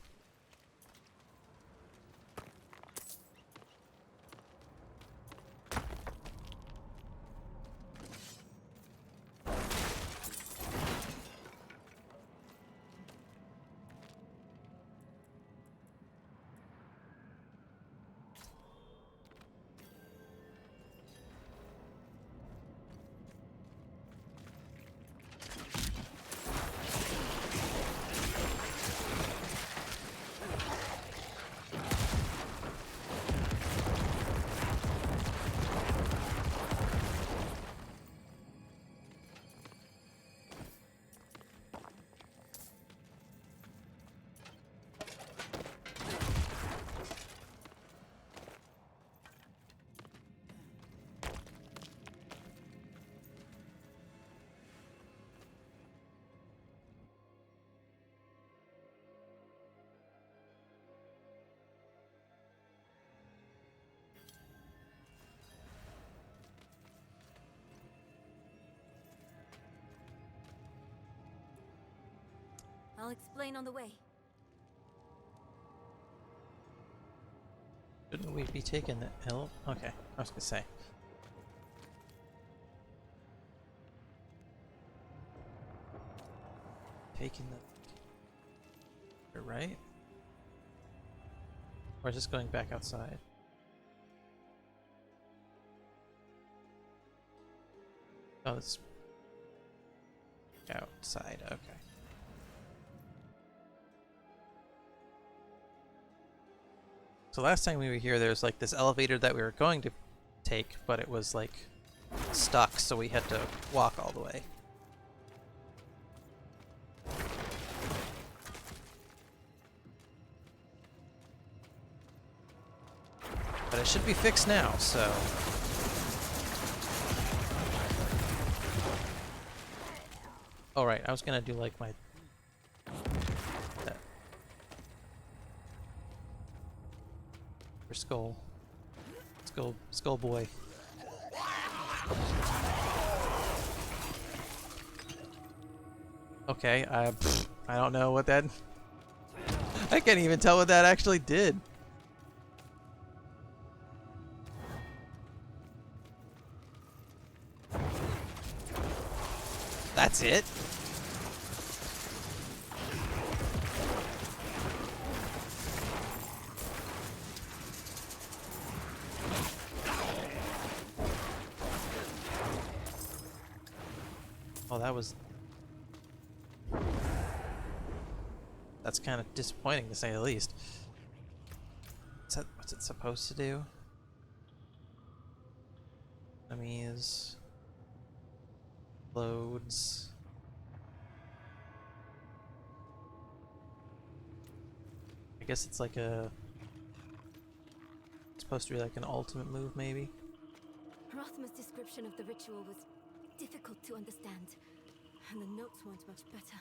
I'll explain on the way. Shouldn't we be taking the hill? Okay, I was gonna say. Taking the right? Or is this going back outside? Oh, it's outside, okay. So last time we were here, there was like this elevator that we were going to take, but it was like stuck, so we had to walk all the way. But it should be fixed now, so... Oh right, I was gonna do like my... For Skull. Skull boy. Okay, I don't know what that... I can't even tell what that actually did. That's it? Oh, that was... That's kind of disappointing, to say the least. What's it supposed to do? Enemies... Loads... I guess it's like a... It's supposed to be like an ultimate move, maybe? Rothma's description of the ritual was difficult to understand, and the notes weren't much better.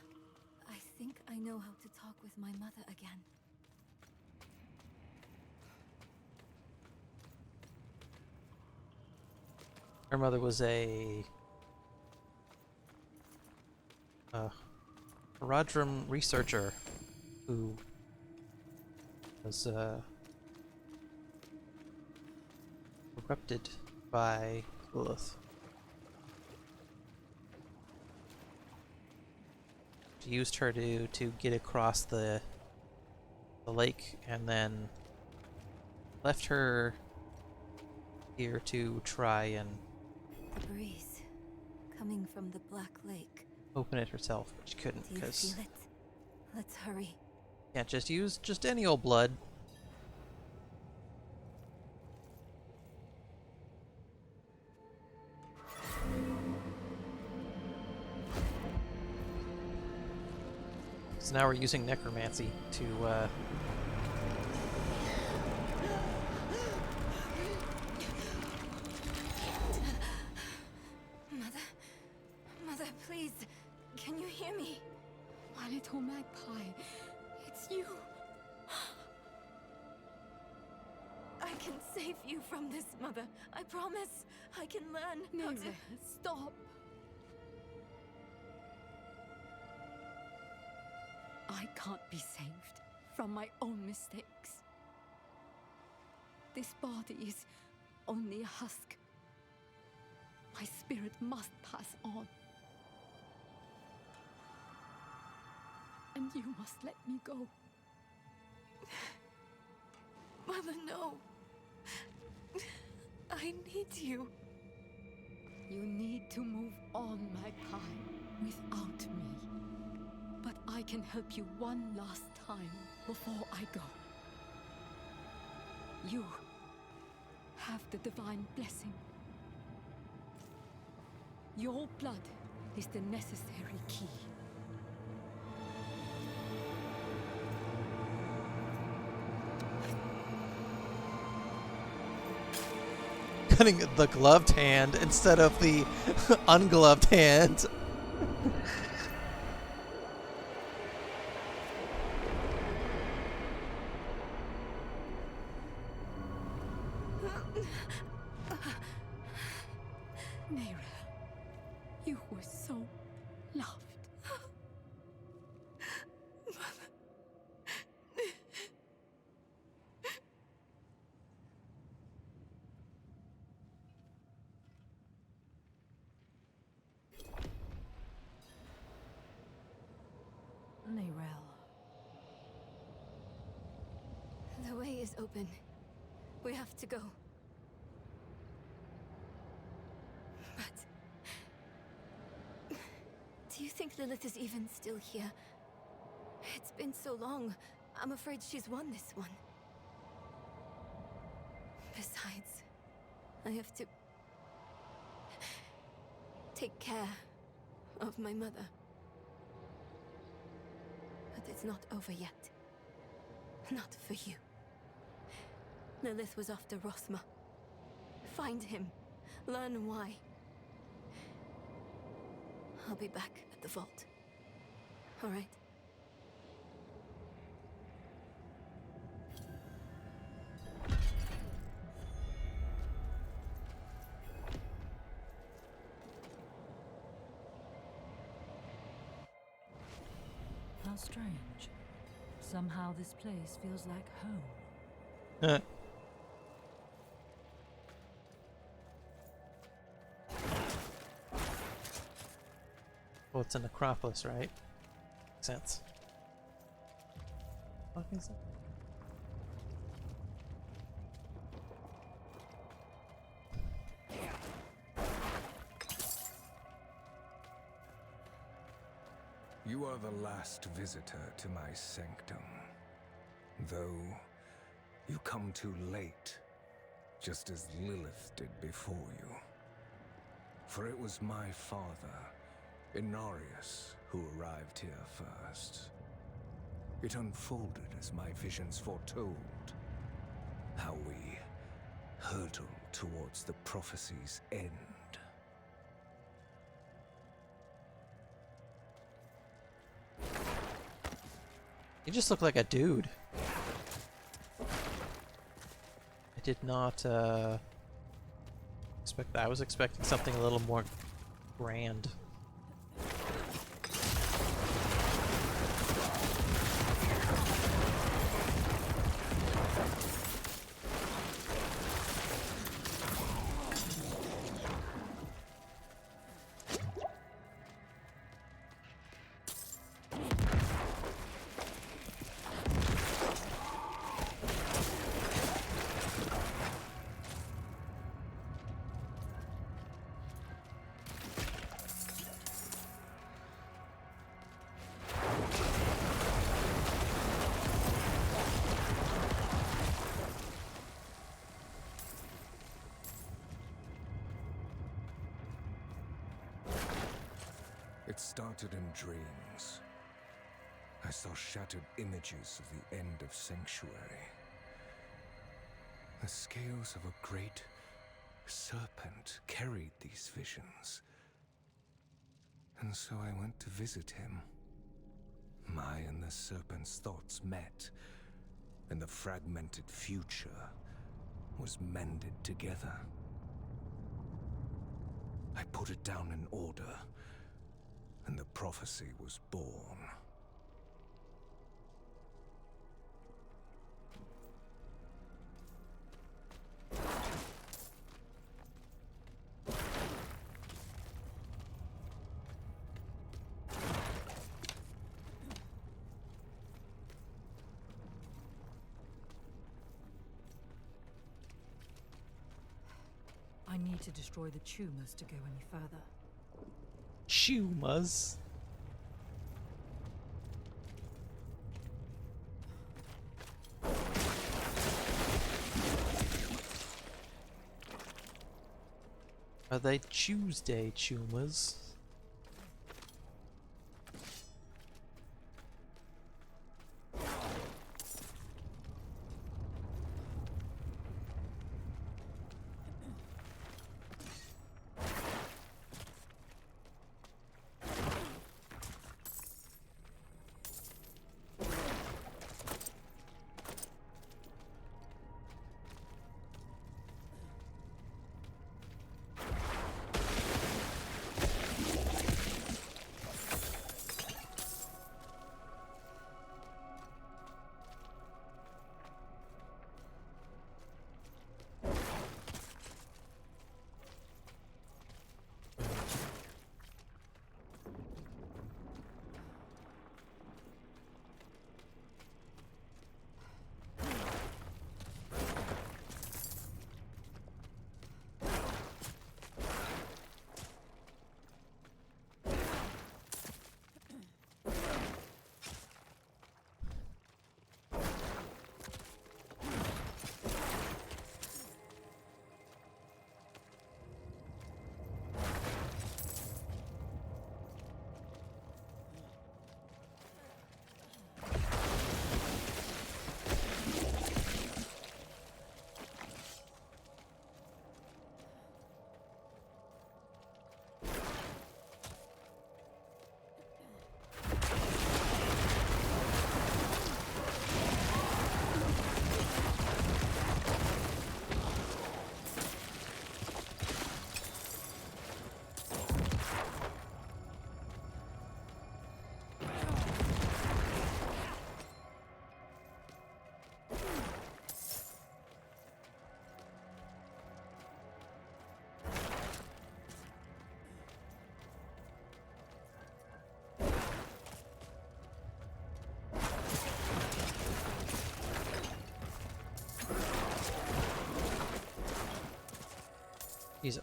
I think I know how to talk with my mother again. Her mother was a Rodrum researcher who was corrupted by Lilith. She used her to get across the lake, and then left her here to try and The breeze coming from the Black Lake. open it herself, but she couldn't Do you because feel it? Let's hurry. can't just use just any old blood. So now we're using necromancy to Mother, please, can you hear me? My little magpie, it's you. I can save you from this, Mother. I promise. I can learn how to... Stop. I can't be saved from my own mistakes. This body is only a husk. My spirit must pass on. And you must let me go. Mother, no. I need you. You need to move on, magpie, without me. But I can help you one last time before I go. You have the divine blessing. Your blood is the necessary key. cutting the gloved hand instead of the ungloved hand. Neira, you were so loved. Neyrelle. The way is open. We have to go. But... do you think Lilith is even still here? It's been so long. I'm afraid she's won this one. Besides, I have to... take care of my mother. But it's not over yet. Not for you. Lilith was after Rothma. Find him. Learn why. I'll be back at the vault. All right? How strange. Somehow this place feels like home. Well, it's a necropolis, right? Makes sense. What is it? You are the last visitor to my sanctum. Though, you come too late, just as Lilith did before you. For it was my father, Inarius, who arrived here first. It unfolded as my visions foretold. How we hurtle towards the prophecy's end. You just look like a dude. I did not expect that. I was expecting something a little more grand. It started in dreams. I saw shattered images of the end of Sanctuary. The scales of a great serpent carried these visions. And so I went to visit him. My and the serpent's thoughts met, and the fragmented future was mended together. I put it down in order, and the prophecy was born. I need to destroy the tumors to go any further. Tumors? Are they Tuesday tumors?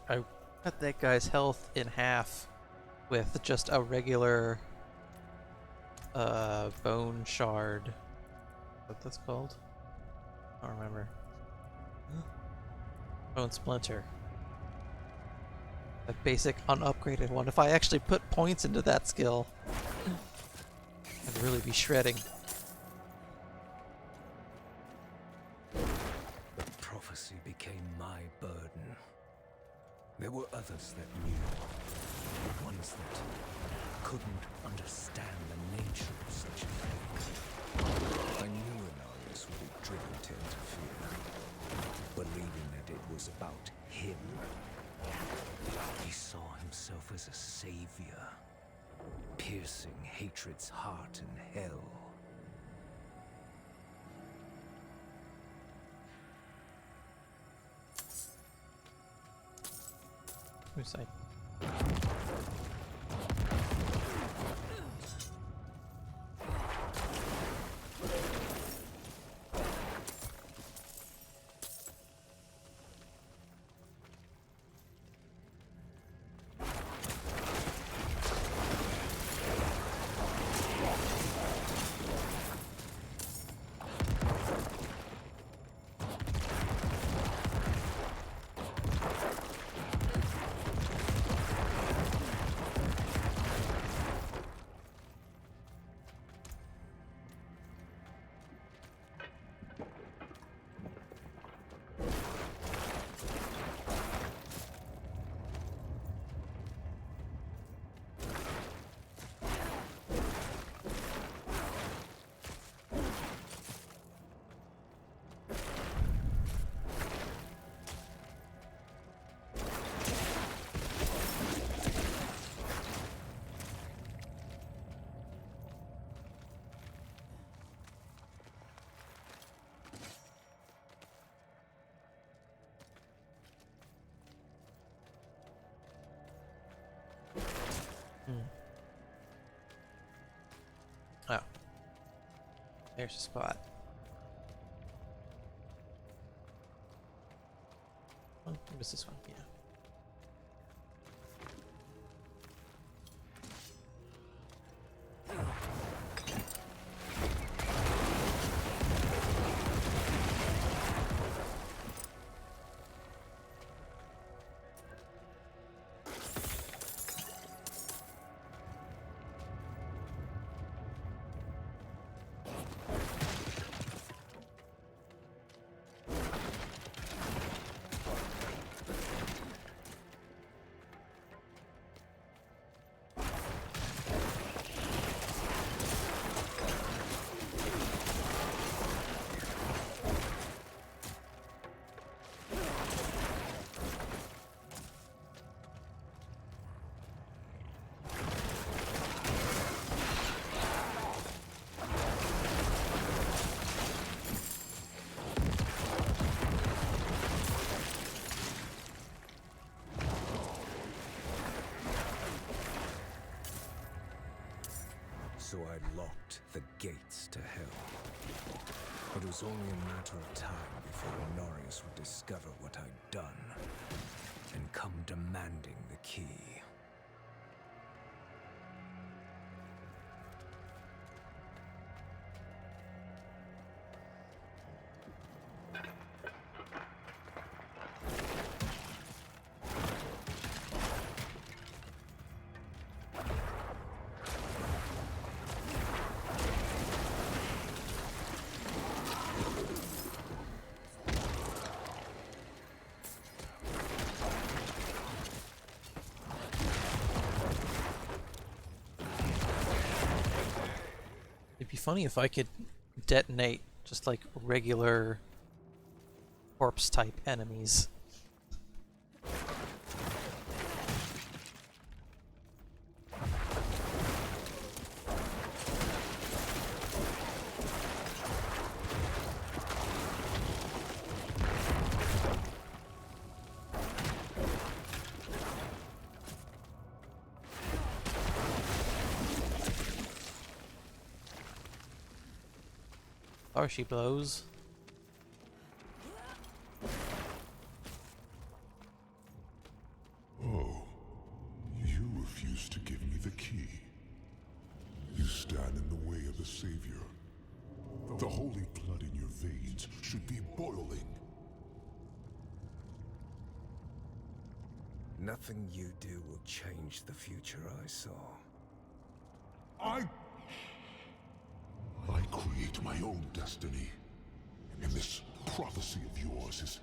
I cut that guy's health in half with just a regular bone shard. What that's called? I don't remember. Bone splinter. A basic unupgraded one. If I actually put points into that skill, I'd really be shredding. The prophecy became my burden. There were others that knew, ones that couldn't understand the nature of such a thing. I knew Inarius would be driven to interfere, believing that it was about him. He saw himself as a savior, piercing hatred's heart in hell. Whose side? There's a spot. Oh, it was this one, yeah. So I locked the gates to hell. It was only a matter of time before Honorius would discover what I'd done and come demanding the key. It'd be funny if I could detonate just like regular corpse type enemies. Or she blows. Oh, you refuse to give me the key. You stand in the way of the Savior. The holy blood in your veins should be boiling. Nothing you do will change the future I saw. I create my own destiny. And this prophecy of yours is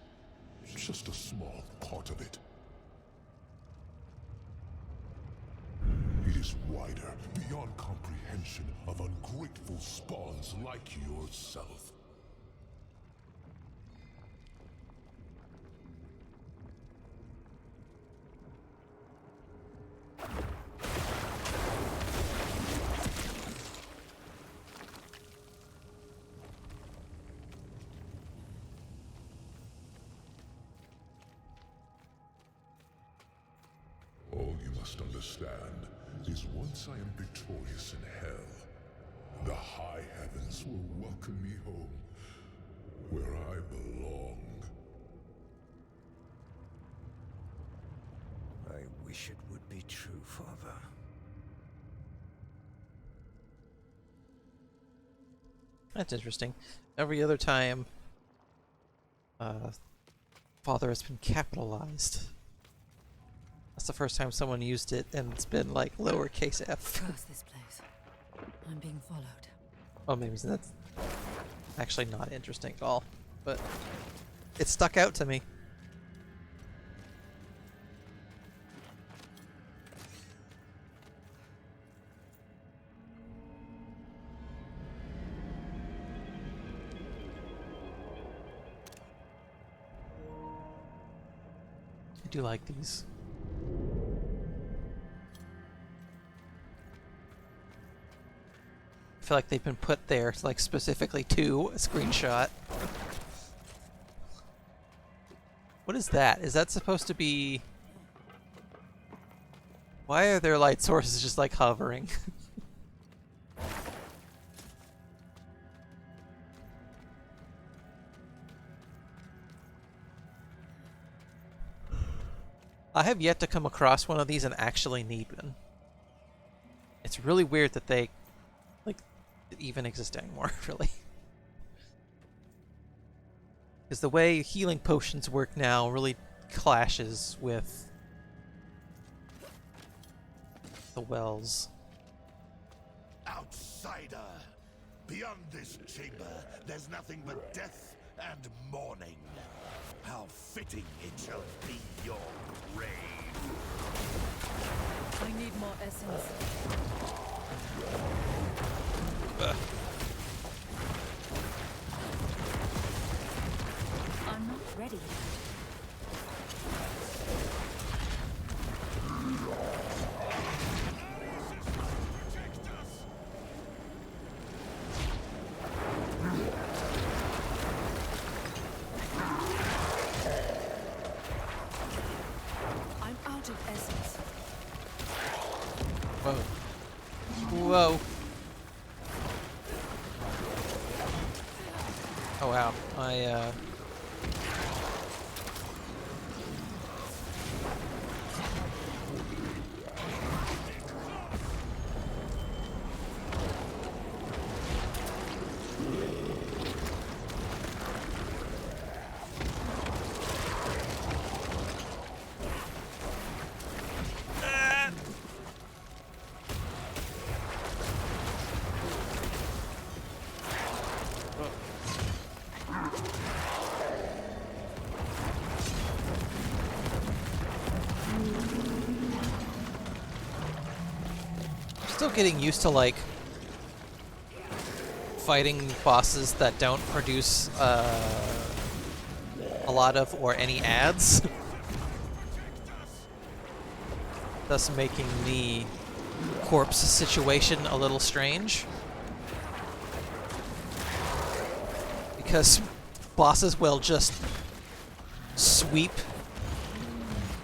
just a small part of it. It is wider, beyond comprehension of ungrateful spawns like yourself. All you must understand is once I am victorious in hell, the high heavens will welcome me home, where I belong. I wish it would be true, Father. That's interesting. Every other time Father has been capitalized. That's the first time someone used it, and it's been like lowercase f. Trust this place. I'm being followed. Oh, maybe that's actually not interesting at all, but it stuck out to me. I do like these. I feel like they've been put there like specifically to a screenshot. What is that? Is that supposed to be... Why are their light sources just like hovering? I have yet to come across one of these and actually need one. It's really weird that they, like, even exist anymore, really. Because the way healing potions work now really clashes with the wells. Outsider! Beyond this chamber, there's nothing but death and mourning. How fitting it shall be your grave. I need more essence. I'm not ready yet. I'm out of essence. Whoa. Whoa. Oh wow. Still getting used to, like, fighting bosses that don't produce a lot of or any ads. Thus making the corpse situation a little strange. Because bosses will just sweep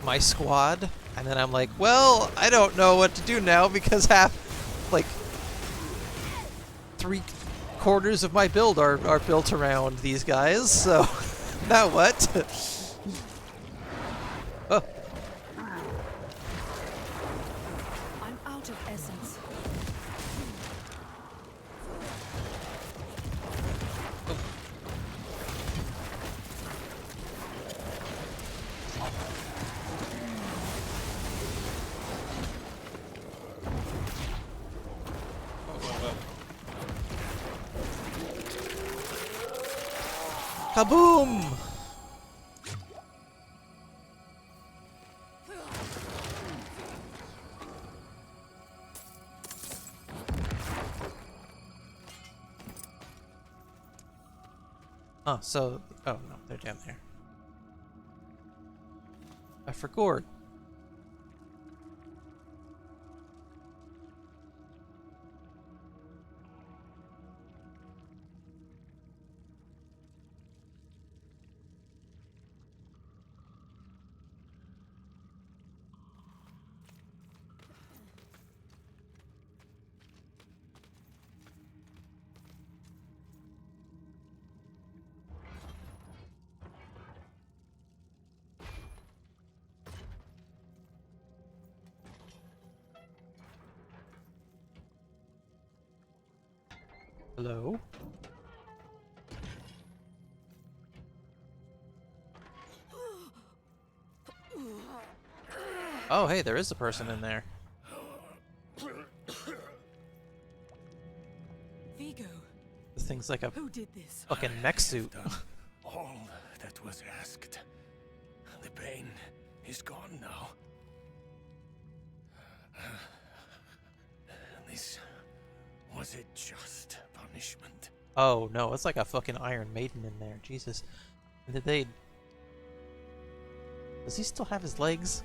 my squad, and then I'm like, well, I don't know what to do now because like 3/4 of my build are built around these guys, so now what? Oh. I'm out of essence. Kaboom! Oh, so... Oh, no, they're down there. I forgot. Hello? Oh, hey, there is a person in there. Vigo. This thing's like a Who did this? fucking mech suit. All that was asked. The pain is gone now. This was a just punishment. Oh, no, it's like a fucking Iron Maiden in there. Jesus. Did they... Does he still have his legs?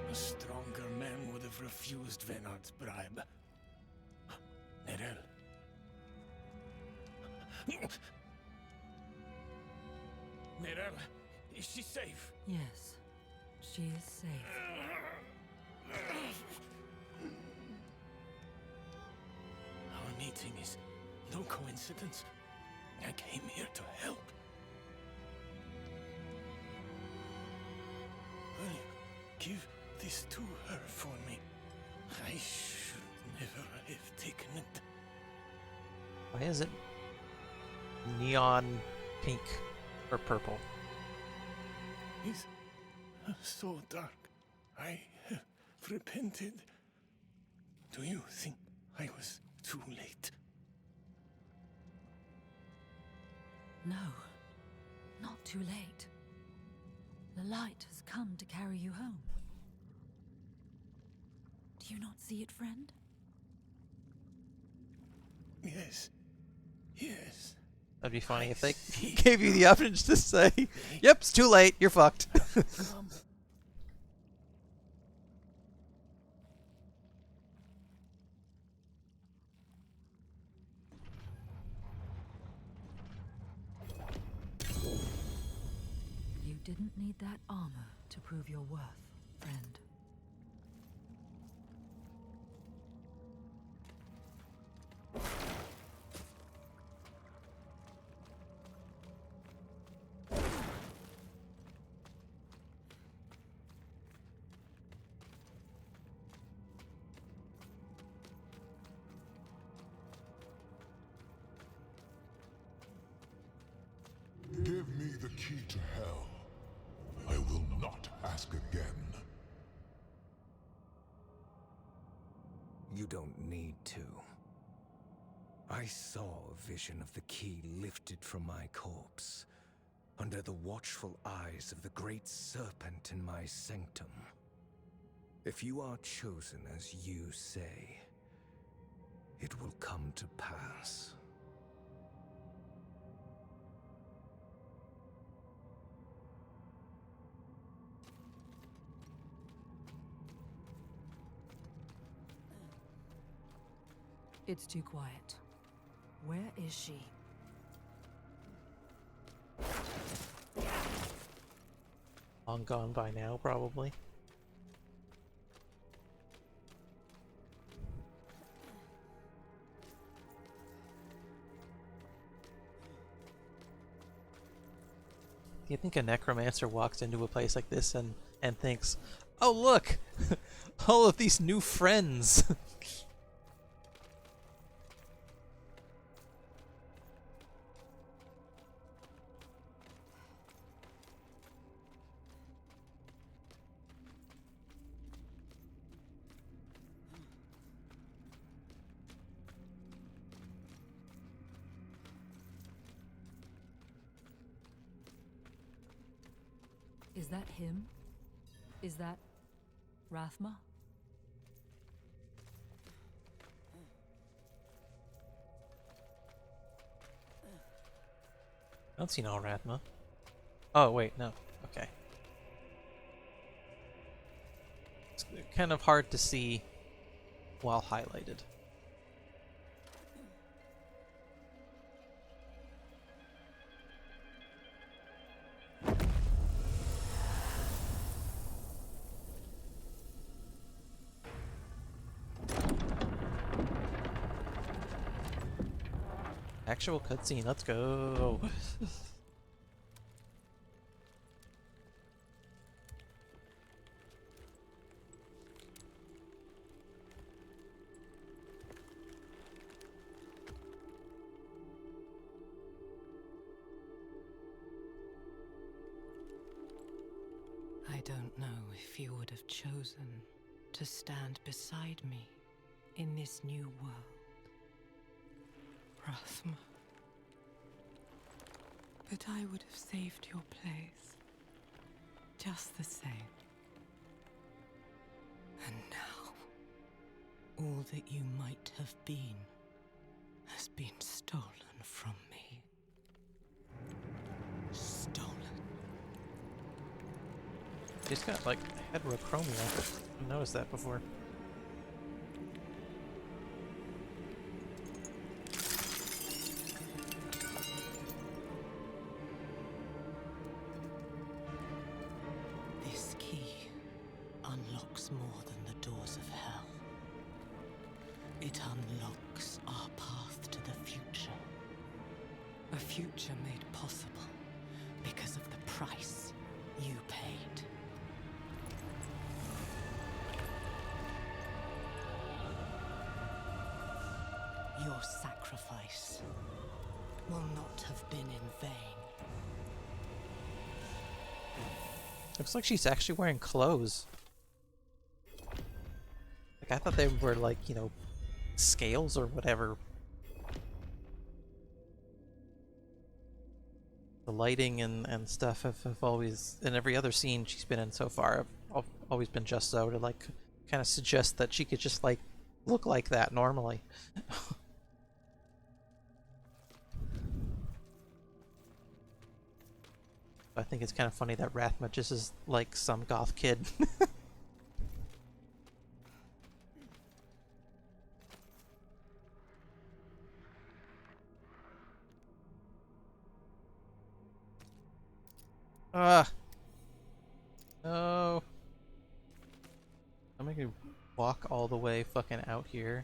A stronger man would have refused Venard's bribe. Nerel. Nerel, is she safe? Yes, she is safe. Our meeting is no coincidence. I came here to help. give this to her for me. I should never have taken it. Why is it neon pink or purple? It's so dark. I have repented. Do you think I was too late? No, not too late. The light has come to carry you home. Do you not see it, friend? Yes. Yes. That'd be funny if they gave you the option to say, "Yep, it's too late. You're fucked." You didn't need that armor to prove your worth, friend. Give me the key to hell. I will not ask again. You don't need to. I saw a vision of the key lifted from my corpse, under the watchful eyes of the great serpent in my sanctum. If you are chosen as you say, it will come to pass. It's too quiet. Where is she? Long gone by now, probably. Do you think a necromancer walks into a place like this and thinks, "Oh look, all of these new friends"? Is that him? Is that Rathma? I don't see no Rathma. Oh wait, no. Okay. It's kind of hard to see while highlighted. Actual cutscene, let's go. I don't know if you would have chosen to stand beside me in this new world, Rathma. But I would have saved your place, just the same. And now, all that you might have been has been stolen from me. Stolen. He's got like heterochromia. I didn't notice that before. This key unlocks more than the doors of hell. It unlocks our path to the future. A future made possible because of the price you paid. will not have been in vain. Looks like she's actually wearing clothes. Like, I thought they were like, you know, scales or whatever. The lighting and stuff have always, in every other scene she's been in so far, have always been just so to like kind of suggest that she could just like look like that normally. I think it's kind of funny that Rathma just is like some goth kid. Ah. No. I'm gonna walk all the way fucking out here.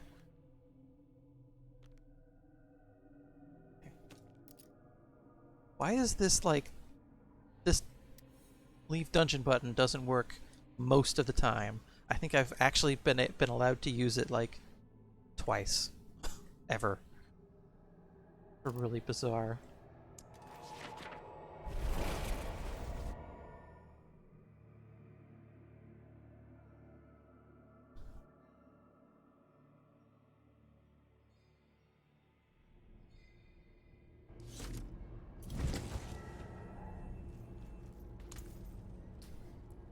Why is this like this leave dungeon button doesn't work most of the time? I think I've actually been allowed to use it like twice ever. Really bizarre.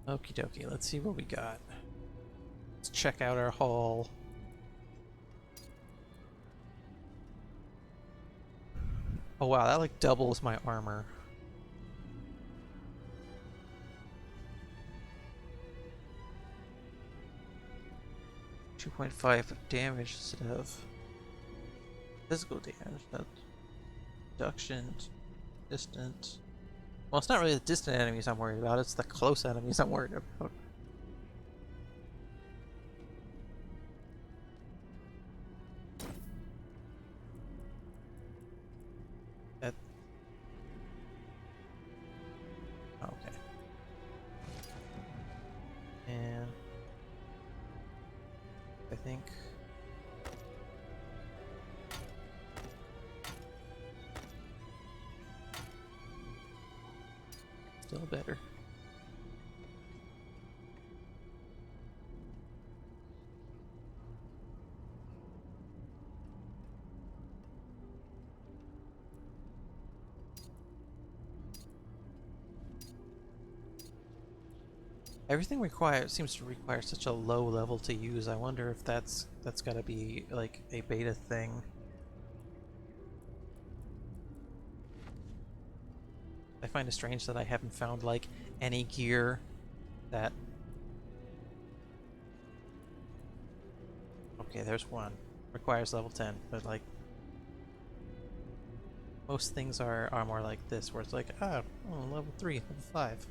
Okie dokie, let's see what we got. Let's check out our haul. Oh wow, that like doubles my armor. .5 damage instead of physical damage. That's reduction, distant. Well, it's not really the distant enemies I'm worried about, it's the close enemies I'm worried about. That... Okay. And... I think... Still better. Everything seems to require such a low level to use. I wonder if that's got to be like a beta thing. I find it strange that I haven't found like any gear that... Okay, there's one. Requires level 10, but like most things are more like this, where it's like, oh, level 3, level 5.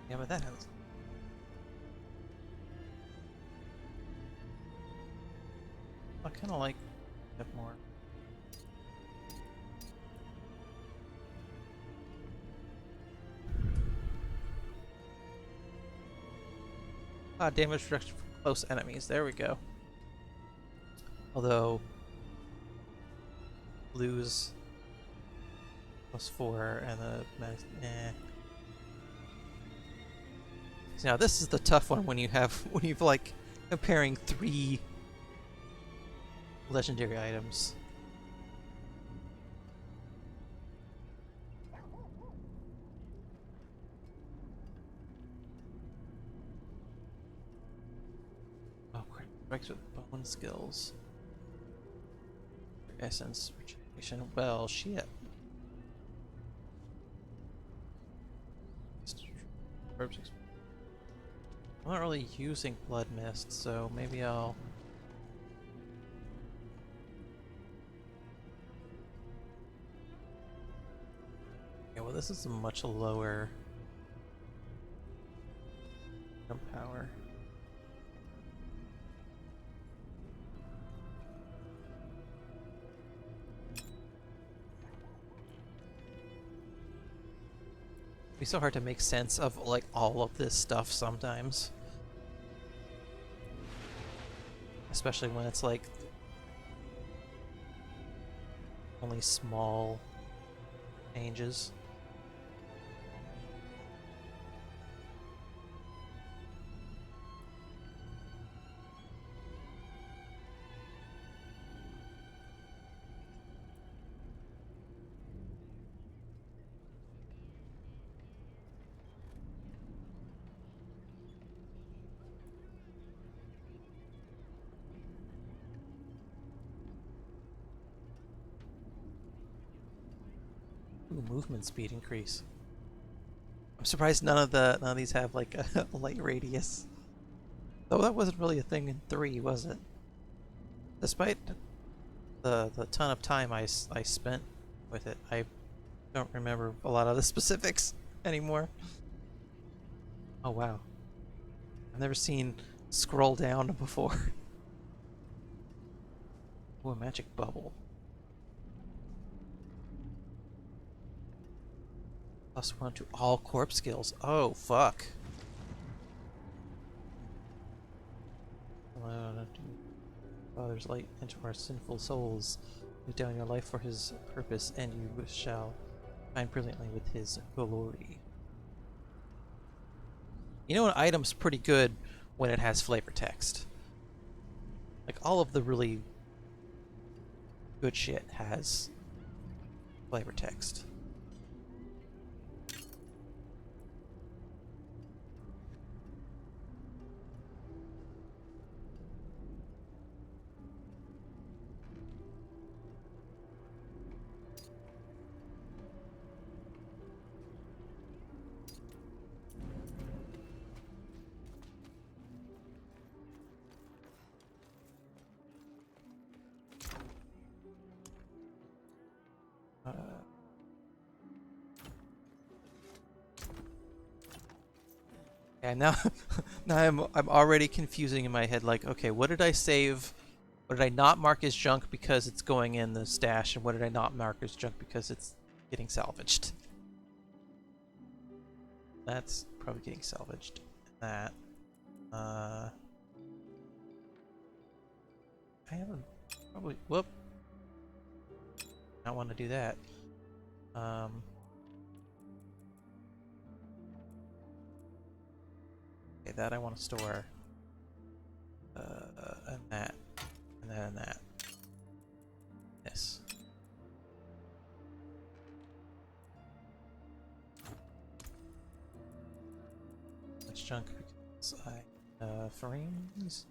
Yeah, but that has... I kind of like that more. Ah, damage reduction from close enemies. There we go. Although... Blues... +4 and the... eh. So now this is the tough one when you've like comparing 3 legendary items. Oh, breaks with bone skills. Essence regeneration. Well, shit. I'm not really using blood mist, so maybe I'll... Yeah, well, this is a much lower... From power. It'd be so hard to make sense of like all of this stuff sometimes. Especially when it's like only small changes. Ooh, movement speed increase. I'm surprised none of these have like a light radius. Though that wasn't really a thing in 3, was it? Despite the ton of time I spent with it, I don't remember a lot of the specifics anymore. Oh wow. I've never seen scroll down before. Ooh, a magic bubble. +1 to all corpse skills. Oh, fuck. Father's light into our sinful souls. Lay down your life for his purpose, and you shall shine brilliantly with his glory. You know, an item's pretty good when it has flavor text. Like, all of the really good shit has flavor text. Yeah, now, now I'm already confusing in my head. Like, okay, what did I save? What did I not mark as junk because it's going in the stash, and what did I not mark as junk because it's getting salvaged? That's probably getting salvaged. That, I haven't probably. Whoop. I want to do that. Okay, that I want to store. And that. And that and that. This. Much junk because I frames.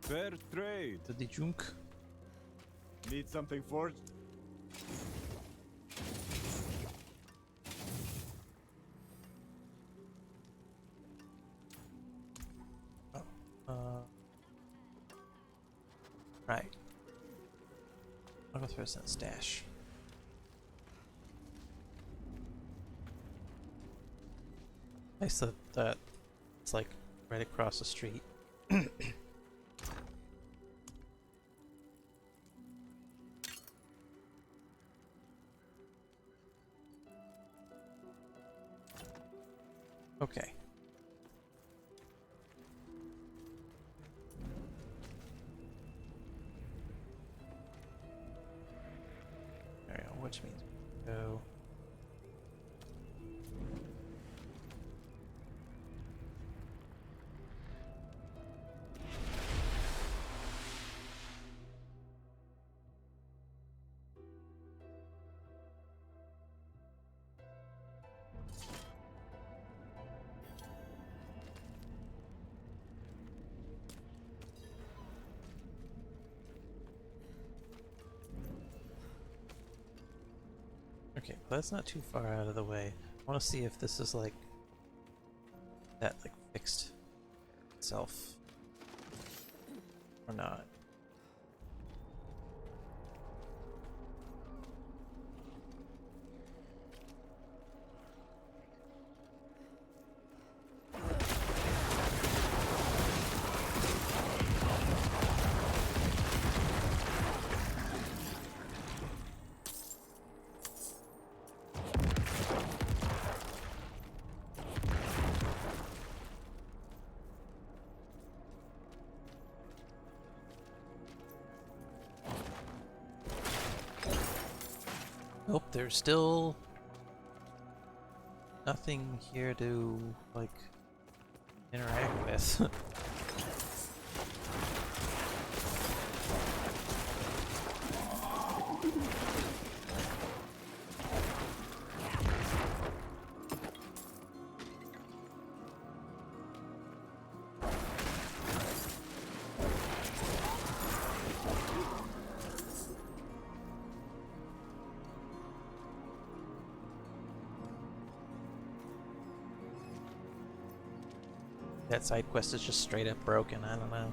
Fair trade. To the junk. Need something forged? Right. I'll go through this in the stash. Nice that it's like right across the street. Okay. There we go, which means go. Okay, well that's not too far out of the way. I want to see if this is like that like fixed itself or not. Nope, there's still nothing here to, like, interact with. That side quest is just straight up broken, I don't know.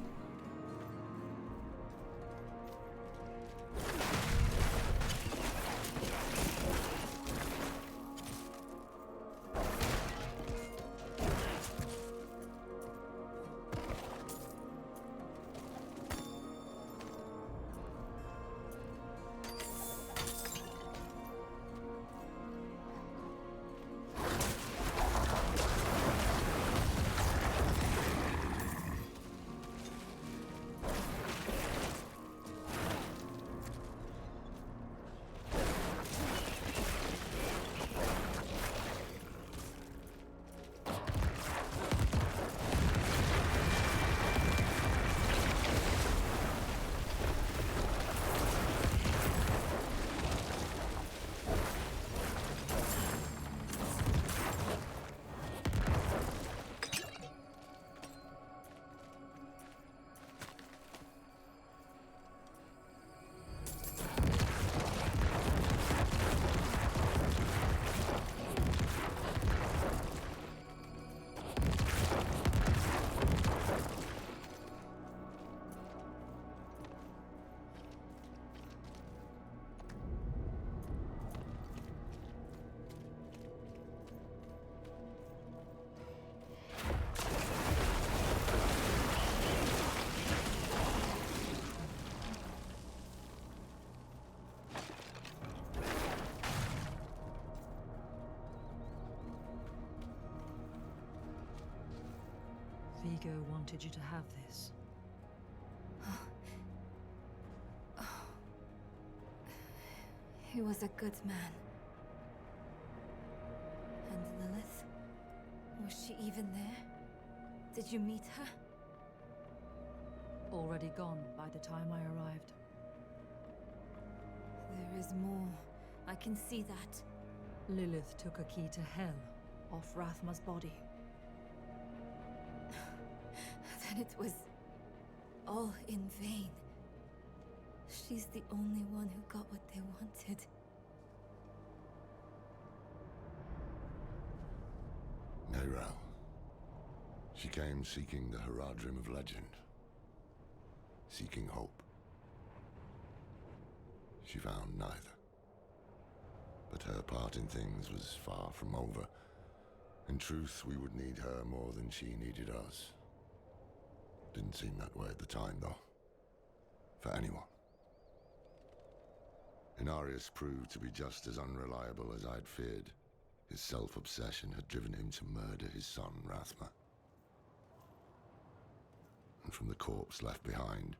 Vigo wanted you to have this. He was a good man. And Lilith? Was she even there? Did you meet her? Already gone by the time I arrived. There is more. I can see that. Lilith took a key to hell off Rathma's body. Then it was all in vain. She's the only one who got what they wanted. Neyrel. She came seeking the Haradrim of legend. Seeking hope. She found neither. But her part in things was far from over. In truth, we would need her more than she needed us. Didn't seem that way at the time, though. For anyone. Inarius proved to be just as unreliable as I'd feared. His self-obsession had driven him to murder his son, Rathma. And from the corpse left behind,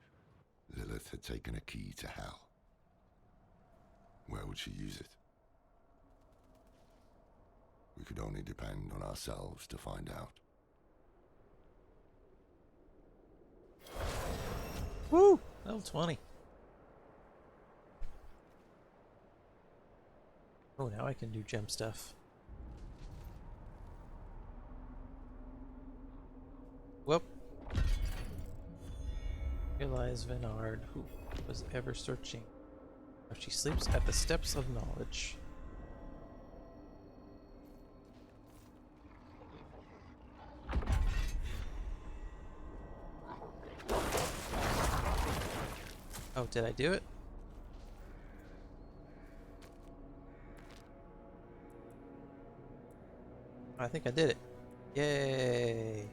Lilith had taken a key to hell. Where would she use it? We could only depend on ourselves to find out. Woo! Level 20. Oh, now I can do gem stuff. Whoop. Realize Venard, who was ever searching. Now she sleeps at the steps of knowledge. Oh, did I do it? I think I did it. Yay!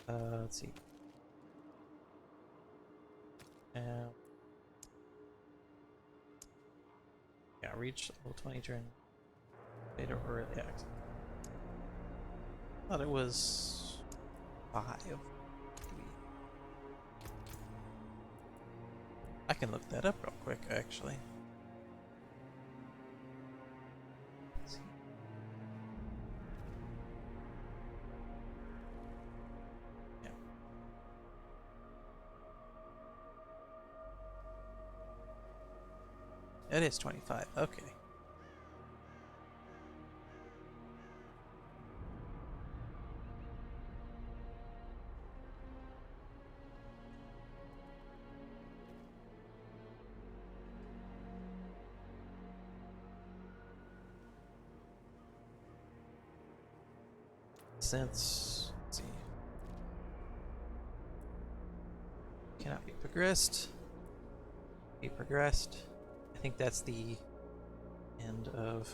Let's see. Yeah, reach level 20 during beta or early access. Thought it was 5. Maybe. I can look that up real quick, actually. Let's see. Yeah. It is 25. Okay. Since, let's see, cannot be progressed. Be progressed. I think that's the end of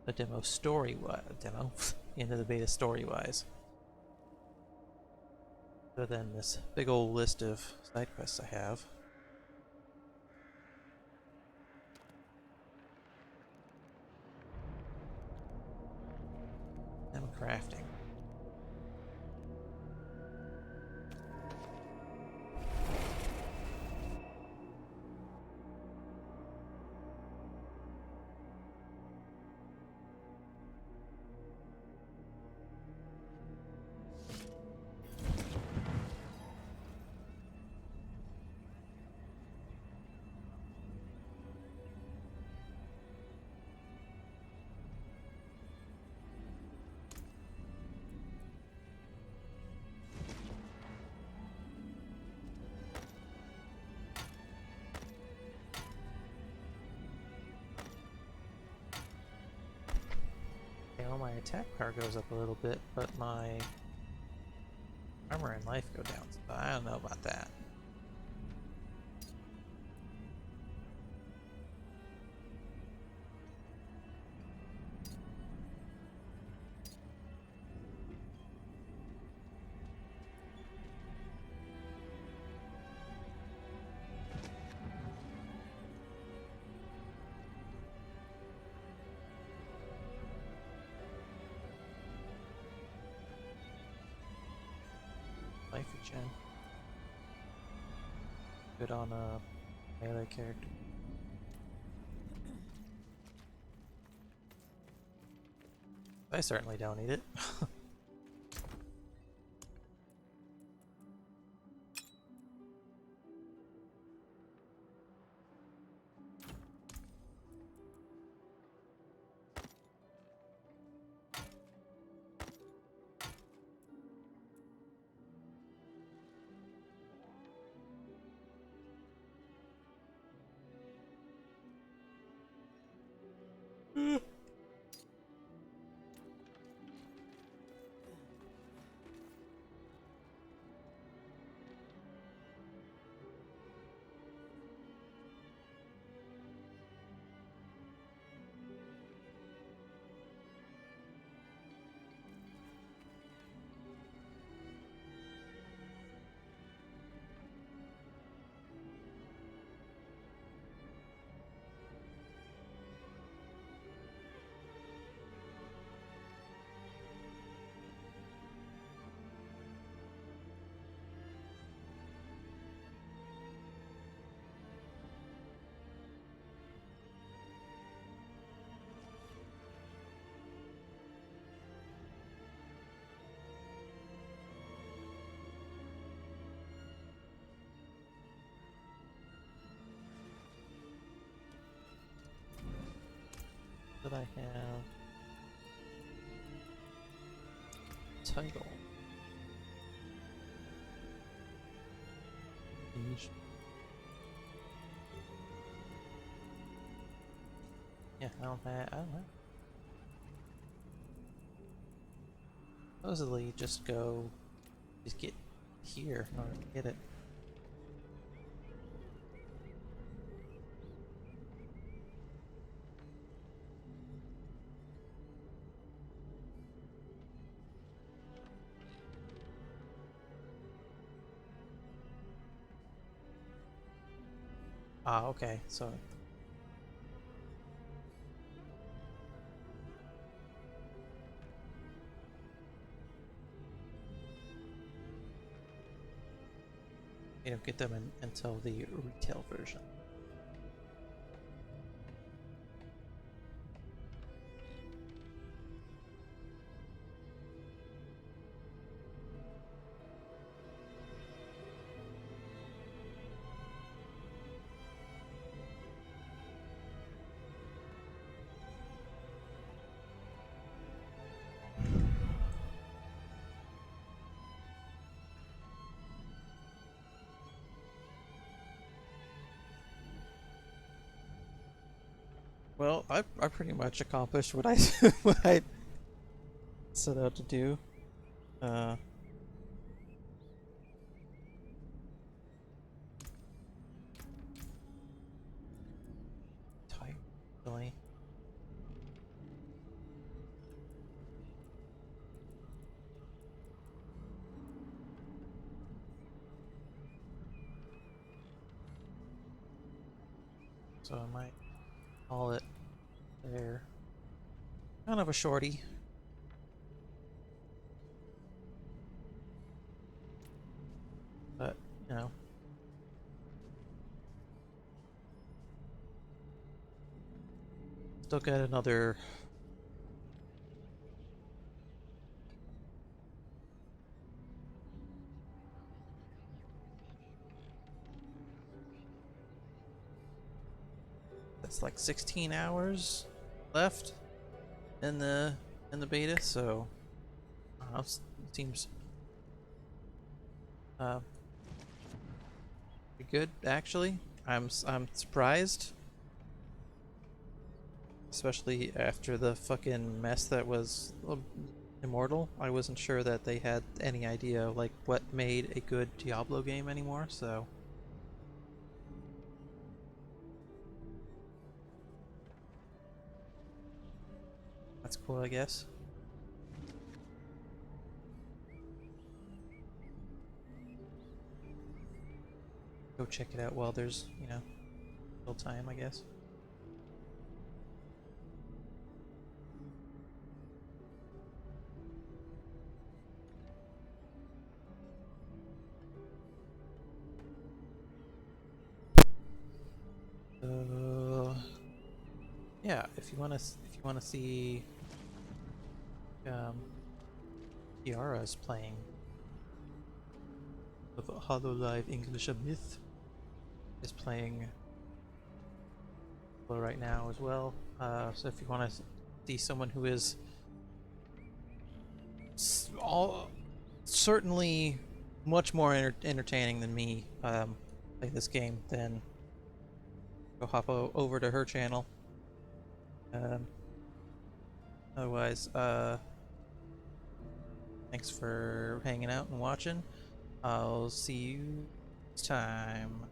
the demo end of the beta story-wise. Other than this big old list of side quests I have. I'm crafting. Well, my attack power goes up a little bit, but my armor and life go down, so I don't know about that. Life regen. Good on a melee character. I certainly don't need it. That I have title. Yeah, I don't know. Supposedly, just get here or get it. Ah, okay, so you don't get them until the retail version. Well, I pretty much accomplished what I what I set out to do. Type really. So I might call it there. Kind of a shorty. But, you know. Still got another that's like 16 hours left in the beta, so seems pretty good actually. I'm surprised, especially after the fucking mess that was Immortal. I wasn't sure that they had any idea like what made a good Diablo game anymore, so that's cool, I guess. Go check it out while there's, you know, still time, I guess. Yeah, if you wanna see Kiara's playing of Hololive English of Myth is playing right now as well. So if you want to see someone who is certainly much more entertaining than me play this game, then go hop over to her channel. Otherwise, thanks for hanging out and watching. I'll see you next time.